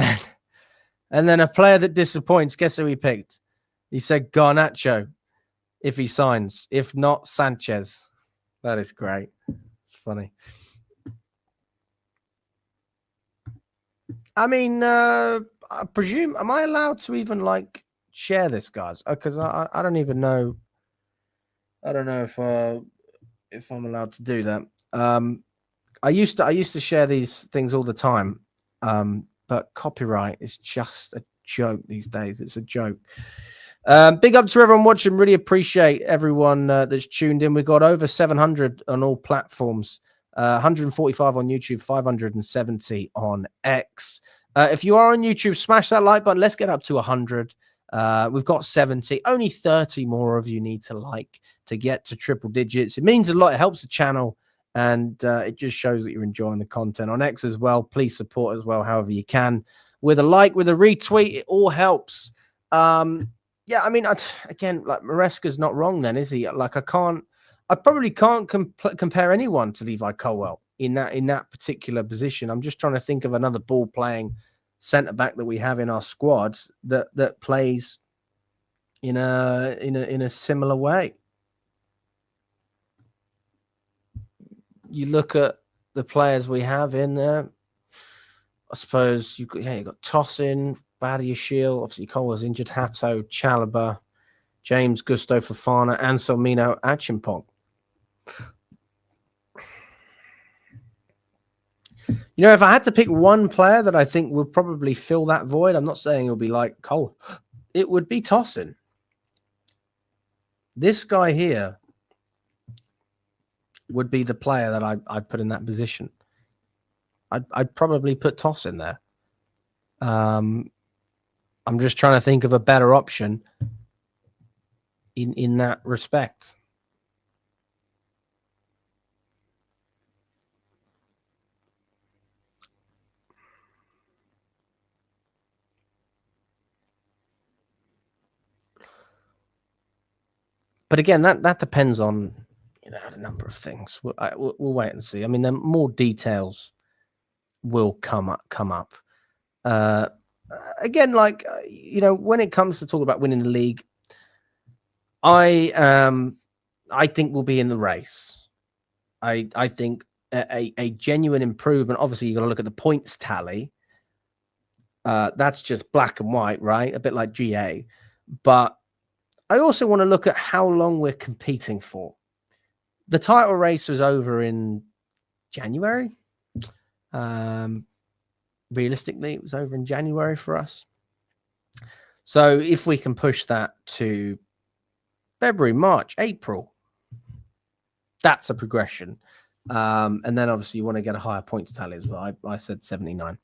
then a player that disappoints. Guess who he picked? He said Garnacho if he signs. If not, Sanchez. That is great. It's funny. I mean, I presume, am I allowed to even share this, guys? Because I don't even know. I don't know if I'm allowed to do that. I used to share these things all the time, but copyright is just a joke these days. It's a joke. Big up to everyone watching. Really appreciate everyone that's tuned in. We've got over 700 on all platforms. 145 on YouTube, 570 on X. If you are on YouTube, smash that like button. Let's get up to 100. We've got 70. Only 30 more of you need to like to get to triple digits. It means a lot. It helps the channel, and it just shows that you're enjoying the content on X as well. Please support as well, however you can. With a like, with a retweet, it all helps. Yeah, I mean, again, Maresca's not wrong then, is he? I probably can't compare anyone to Levi Colwill in that particular position. I'm just trying to think of another ball playing centre back that we have in our squad that plays in a similar way. You look at the players we have in there. I suppose you got Tosin, Badiashile, obviously Colwill's injured, Hato, Chalobah, James, Gusto, Fofana, Anselmino, Acheampong. If I had to pick one player that I think would probably fill that void, I'm not saying it'll be like Cole. It would be Tosin. This guy here would be the player that I'd put in that position. I'd probably put Tosin there. I'm just trying to think of a better option in that respect. But again, that depends on a number of things. We'll wait and see. I mean, then more details will come up. Again, when it comes to talk about winning the league, I think we'll be in the race. I think a genuine improvement. Obviously, you got to look at the points tally. That's just black and white, right? A bit like GA, but I also want to look at how long we're competing for. The title race was over in January. Realistically, it was over in January for us. So if we can push that to February, March, April, that's a progression. And then obviously you want to get a higher point tally as well. I said 79.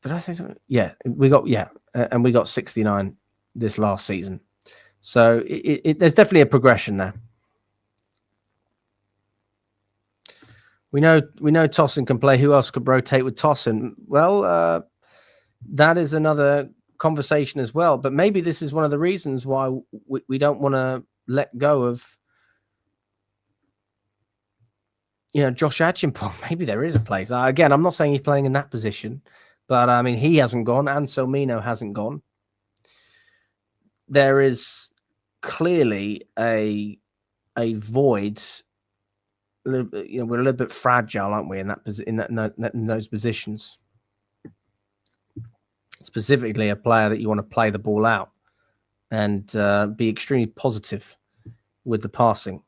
Did I say something? Yeah, and we got 69 this last season. So there's definitely a progression there. We know Tosin can play. Who else could rotate with Tosin? Well, that is another conversation as well. But maybe this is one of the reasons why we don't want to let go of, Josh Acheampong. Maybe there is a place. Again, I'm not saying he's playing in that position, but I mean, he hasn't gone. Anselmino hasn't gone. There is clearly a void. We're a little bit fragile, aren't we, in those positions? Specifically, a player that you want to play the ball out and be extremely positive with the passing.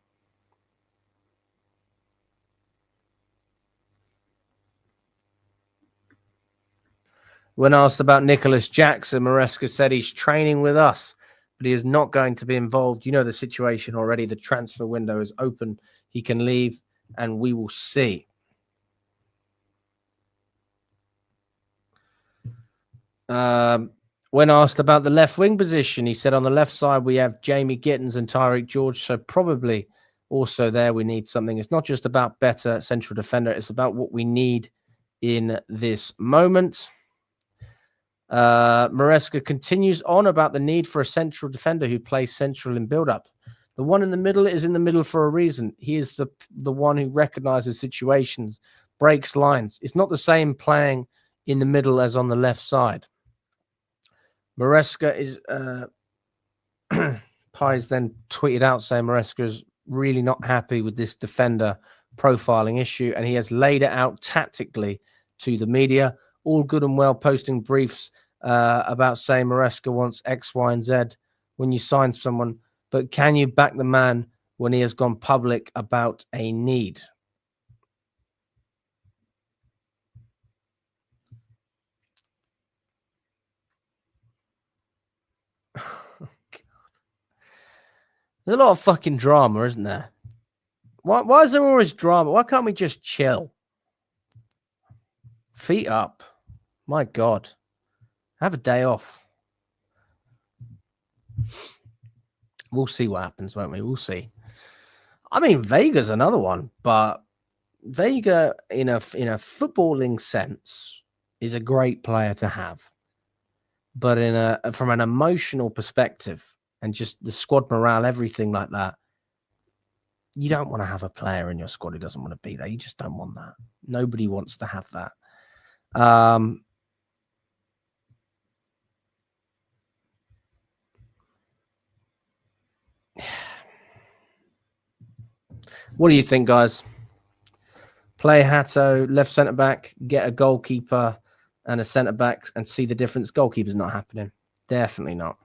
When asked about Nicholas Jackson, Maresca said he's training with us, but he is not going to be involved. You know the situation already. The transfer window is open. He can leave, and we will see. When asked about the left wing position, he said on the left side we have Jamie Gittins and Tyreek George, so probably also there we need something. It's not just about better central defender, it's about what we need in this moment. Maresca continues on about the need for a central defender who plays central in build-up. The one in the middle is in the middle for a reason. He is the one who recognizes situations, breaks lines. It's not the same playing in the middle as on the left side. Maresca is Pies then tweeted out saying Maresca is really not happy with this defender profiling issue, and he has laid it out tactically to the media. All good and well posting briefs about saying Maresca wants X, Y, and Z when you sign someone, but can you back the man when he has gone public about a need? There's a lot of fucking drama, isn't there? Why is there always drama? Why can't we just chill? Feet up. My God. Have a day off. We'll see what happens, won't we? We'll see. I mean, Vega's another one, but Vega, in a footballing sense, is a great player to have. But from an emotional perspective and just the squad morale, everything like that, you don't want to have a player in your squad who doesn't want to be there. You just don't want that. Nobody wants to have that. What do you think, guys? Play Hato, left centre back, get a goalkeeper and a centre back and see the difference. Goalkeeper's not happening. Definitely not.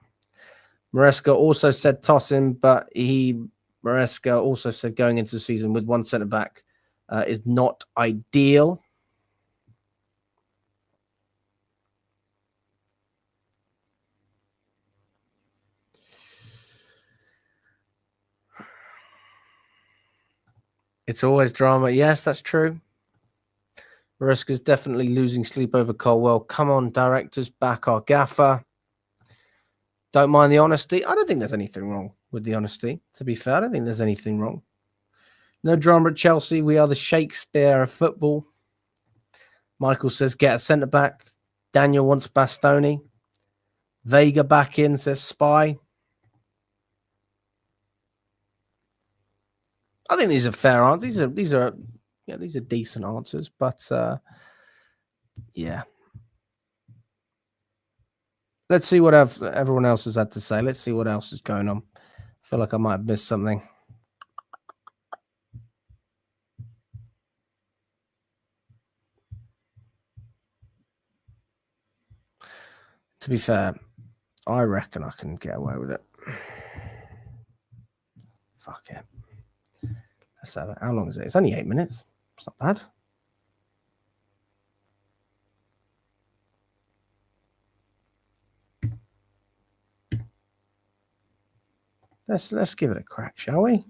Maresca also said toss him, but Maresca also said going into the season with one centre back is not ideal. It's always drama. Yes, that's true. Maresca's definitely losing sleep over Colwell. Come on, directors, back our gaffer. Don't mind the honesty. I don't think there's anything wrong with the honesty, to be fair. I don't think there's anything wrong. No drama at Chelsea. We are the Shakespeare of football. Michael says, get a centre-back. Daniel wants Bastoni. Vega back in, says Spy. I think these are fair answers. These are decent answers, but yeah. Let's see what everyone else has had to say. Let's see what else is going on. I feel like I might have missed something. To be fair, I reckon I can get away with it. Fuck it. Let's have it. How long is it? It's only 8 minutes. It's not bad. Let's give it a crack, shall we?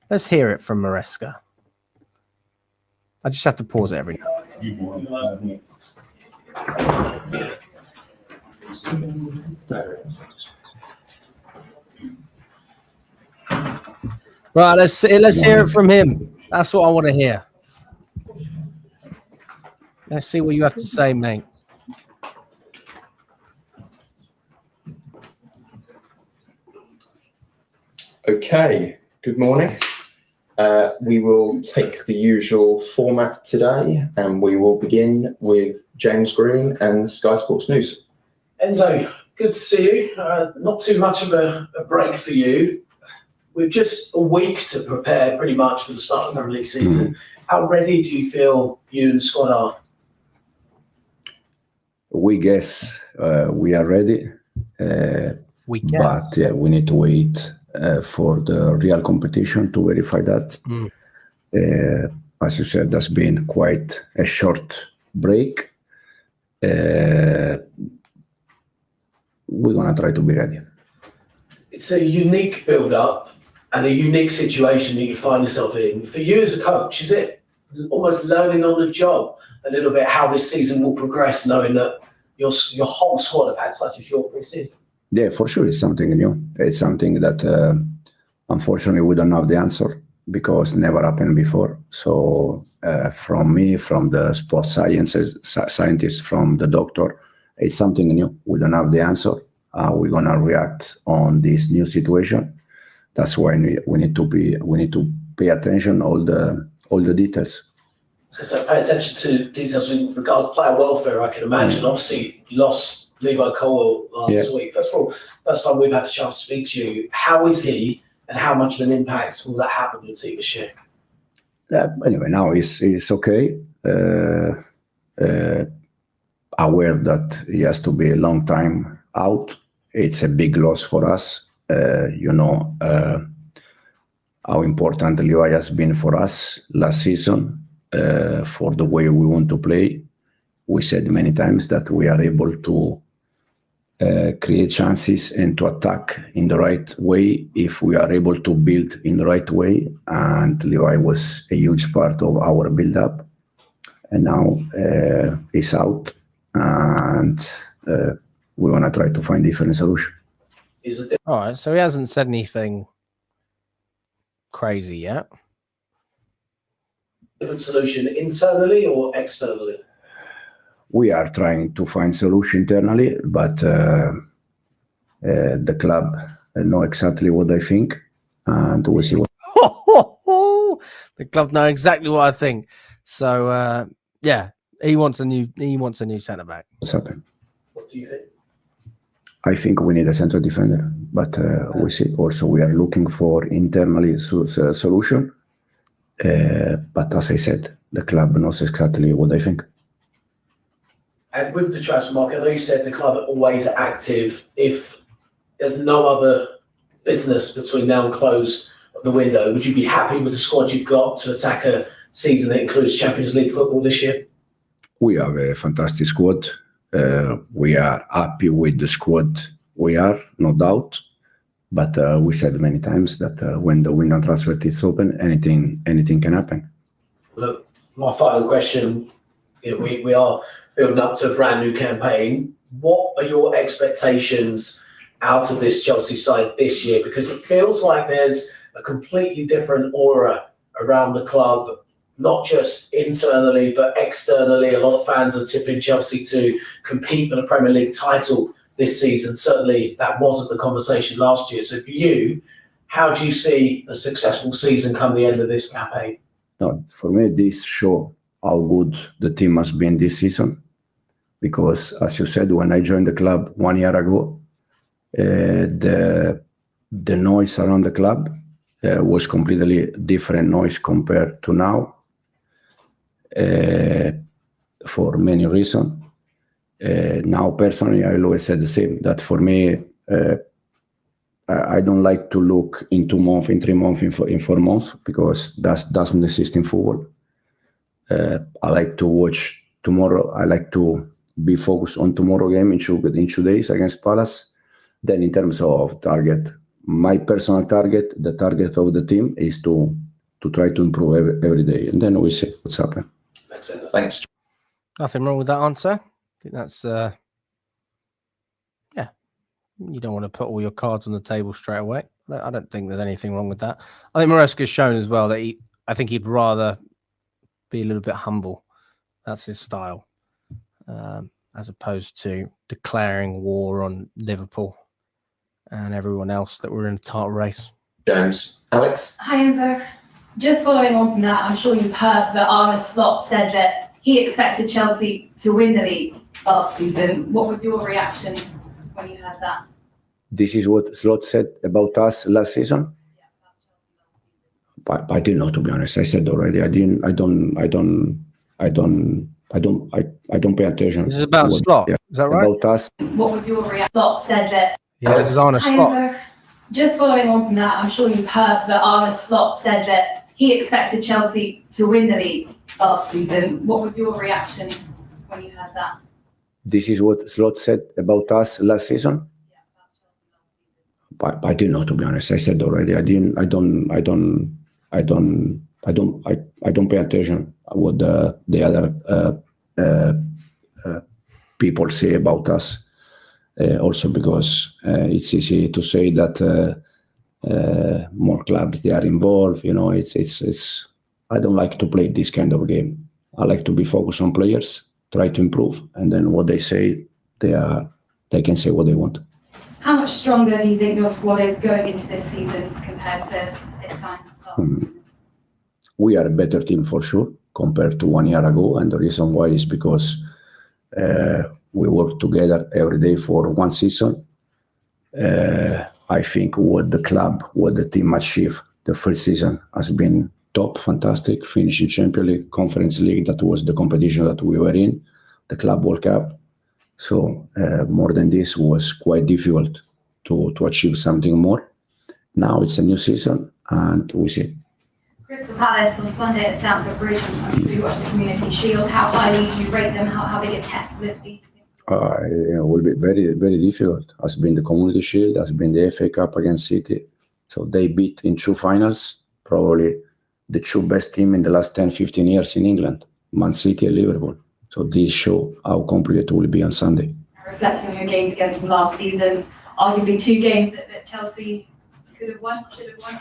Let's hear it from Maresca. I just have to pause it every now and then. Right, let's hear it from him. That's what I want to hear. Let's see what you have to say, mate. Okay, good morning. We will take the usual format today, and we will begin with James Green and Sky Sports News. Enzo, good to see you. Not too much of a break for you. We've just a week to prepare pretty much for the start of the Premier League season. How ready do you feel you and the squad are? We guess we are ready. But yeah, we need to wait for the real competition to verify that. As you said, there's been quite a short break. We're going to try to be ready. It's a unique build-up and a unique situation that you find yourself in. For you as a coach, is it almost learning on the job a little bit how this season will progress, knowing that your whole squad have had such a short pre-season? Yeah, for sure. It's something new. It's something that unfortunately we don't have the answer because it never happened before. So from me, from the sports scientists, from the doctor, it's something new. We don't have the answer. We're gonna react on this new situation. That's why we need to pay attention all the details. So pay attention to details in regards to player welfare. I can imagine. Obviously, you lost Levi Colwell last week. First of all, first time we've had a chance to speak to you. How is he, and how much of an impact will that have on your team this year? Anyway, now he's okay. Aware that he has to be a long time out. It's a big loss for us. How important Levi has been for us last season, for the way we want to play. We said many times that we are able to create chances and to attack in the right way if we are able to build in the right way. And Levi was a huge part of our build-up. And now he's out, and we want to try to find different solution. All right, so he hasn't said anything crazy yet. Different solution internally or externally? We are trying to find solution internally, but the club know exactly what I think, and we'll see what. The club know exactly what I think. So yeah, he wants a new centre back. What's happened? What do you think? I think we need a central defender, but we'll see. Also, we are looking for internally solution. But as I said, the club knows exactly what I think. And with the transfer market, I know you said the club are always active. If there's no other business between now and close of the window, would you be happy with the squad you've got to attack a season that includes Champions League football this year? We have a fantastic squad. We are happy with the squad we are, no doubt. But we said many times that when the window transfer is open, anything can happen. Look, my final question, we are building up to a brand new campaign. What are your expectations out of this Chelsea side this year? Because it feels like there's a completely different aura around the club, not just internally, but externally. A lot of fans are tipping Chelsea to compete for the Premier League title this season. Certainly that wasn't the conversation last year. So for you, how do you see a successful season come the end of this campaign? No, for me, this show how good the team has been this season. Because as you said, when I joined the club 1 year ago, the noise around the club was completely different noise compared to now, for many reasons. Now, personally, I always said the same, that for me, I don't like to look in 2 months, in 3 months, in 4 months, because that doesn't exist in football. I like to watch tomorrow. I like to be focused on tomorrow game in 2 days against Palace. Then in terms of target, my personal target, the target of the team is to try to improve every day. And then we see what's happening. Makes sense. Thanks. Nothing wrong with that answer. I think that's yeah. You don't want to put all your cards on the table straight away. I don't think there's anything wrong with that. I think Maresca's shown as well that I think he'd rather be a little bit humble. That's his style, as opposed to declaring war on Liverpool and everyone else that were in a title race. James. Alex? Hi, Enzo. Just following on from that, I'm sure you've heard that Arne Slot said that he expected Chelsea to win the league last season. What was your reaction when you heard that? This is what Slot said about us last season. I didn't know, to be honest. I said already. I don't pay attention. This is about Slot. Yeah, is that right? About us. What was your reaction? Slot said that. Yeah, this is Arne Hi, Slot. Enzo. Just following on from that, I'm sure you've heard that Arne Slot said that he expected Chelsea to win the league last season. What was your reaction when you heard that? This is what Slot said about us last season. I didn't know, to be honest. I said already. I don't pay attention what the other people say about us. Also because it's easy to say that more clubs they are involved. You know, it's. I don't like to play this kind of game. I like to be focused on players, try to improve, and then what they say, they can say what they want. How much stronger do you think your squad is going into this season compared to this time last season? We are a better team for sure compared to 1 year ago, and the reason why is because we work together every day for one season. I think what the team achieved the first season has been top, fantastic, finishing Champions League, Conference League, that was the competition that we were in, the Club World Cup. So more than this was quite difficult to achieve something more. Now it's a new season and we see. Crystal Palace on Sunday at Stamford Bridge, we watched the Community Shield. How highly do you rate them? How big a test will this be? It will be very, very difficult. Has been the Community Shield, has been the FA Cup against City. So they beat in 2 finals, probably the 2 best team in the last 10, 15 years in England, Man City and Liverpool. So this show how complicated it will be on Sunday. Reflecting on your games against them last season, arguably 2 games that Chelsea could have won, should have won.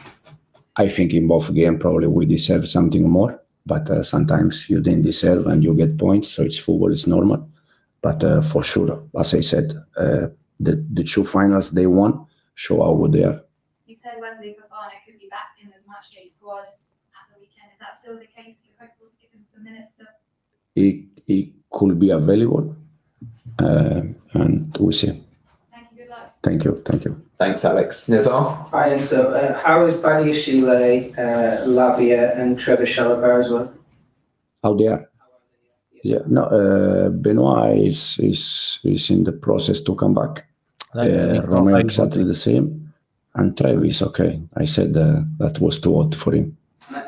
I think in both games probably we deserve something more, but sometimes you didn't deserve and you get points. So it's football, it's normal. But for sure, as I said, the 2 finals they won show how good they are. You said Wesley Fofana could be back in the matchday squad at the weekend. Is that still the case? You're hopeful to give him some minutes? He could be available, and we see. Thank you. Good luck. Thank you. Thanks, Alex. Nizar? Hi, and so how is Badiashile, Lavia, and Trevor Chalobah as well? How they are? Yeah, no. Benoit is in the process to come back. Romeo exactly the same, and Trev is okay. I said that was too hot for him.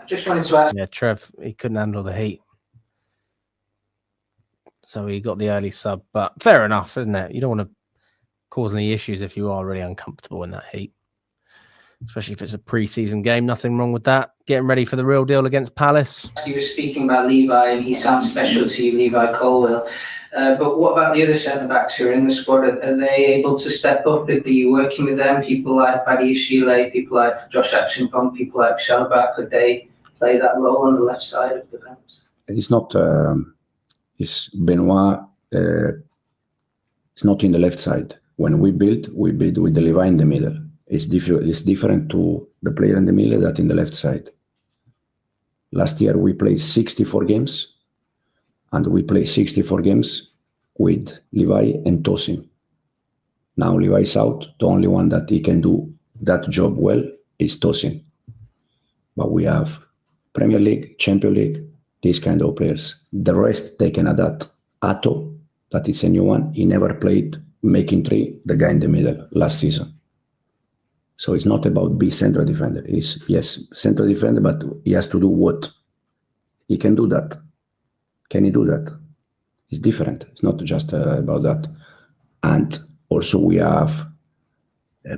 Just wanted to ask. Yeah, Trev, he couldn't handle the heat. So he got the early sub, but fair enough, isn't it? You don't want to cause any issues if you are really uncomfortable in that heat, especially if it's a pre-season game. Nothing wrong with that. Getting ready for the real deal against Palace. You were speaking about Levi, and he sounds special to you, Levi Colwill. But what about the other centre-backs who are in the squad? Are they able to step up? Are you working with them? People like Badiashile, people like Josh Acheampong, people like Chalobah, could they play that role on the left side of the fence? It's not. It's Benoit. It's not in the left side. When we build with the Levi in the middle. It's different to the player in the middle that in the left side. Last year we played 64 games, and we play 64 games with Levi and Tosin. Now Levi is out. The only one that he can do that job well is Tosin. But we have Premier League, Champions League, these kind of players. The rest they can adapt. Ato, that is a new one. He never played making 3, the guy in the middle last season. So it's not about be central defender. It's yes, central defender, but he has to do what? He can do that. Can he do that? It's different. It's not just about that. And also we have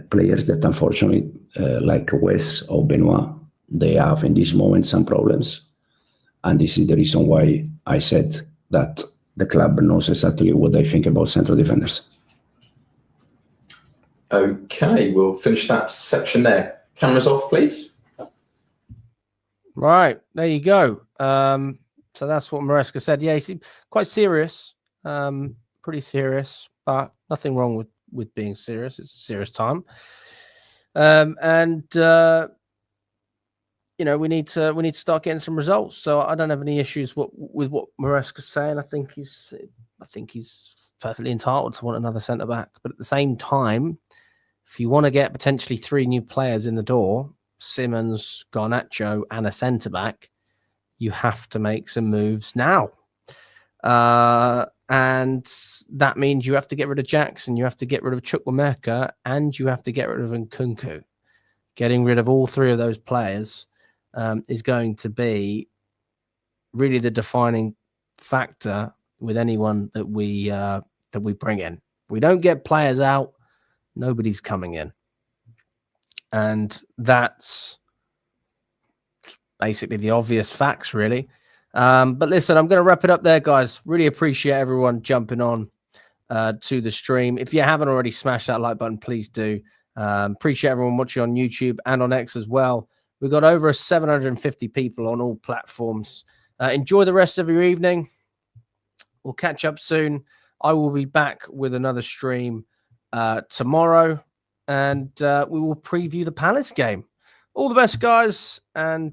players that unfortunately, like Wes or Benoit, they have in this moment some problems. And this is the reason why I said that the club knows exactly what they think about central defenders. Okay, we'll finish that section there. Cameras off, please. Right, there you go. So that's what Maresca said. Yeah, he's quite serious, pretty serious, but nothing wrong with being serious. It's a serious time. We need to start getting some results. So I don't have any issues with what Maresca's saying. I think he's perfectly entitled to want another centre back. But at the same time, if you want to get potentially 3 new players in the door, Simmons, Garnacho, and a centre back, you have to make some moves now. And that means you have to get rid of Jackson, you have to get rid of Chukwuemeka, and you have to get rid of Nkunku. Getting rid of all 3 of those players is going to be really the defining factor with anyone that we bring in. If we don't get players out, nobody's coming in. And that's basically the obvious facts, really. But listen, I'm going to wrap it up there, guys. Really appreciate everyone jumping on to the stream. If you haven't already smashed that like button, please do. Appreciate everyone watching on YouTube and on X as well. We've got over 750 people on all platforms. Enjoy the rest of your evening. We'll catch up soon. I will be back with another stream tomorrow, and we will preview the Palace game. All the best, guys, and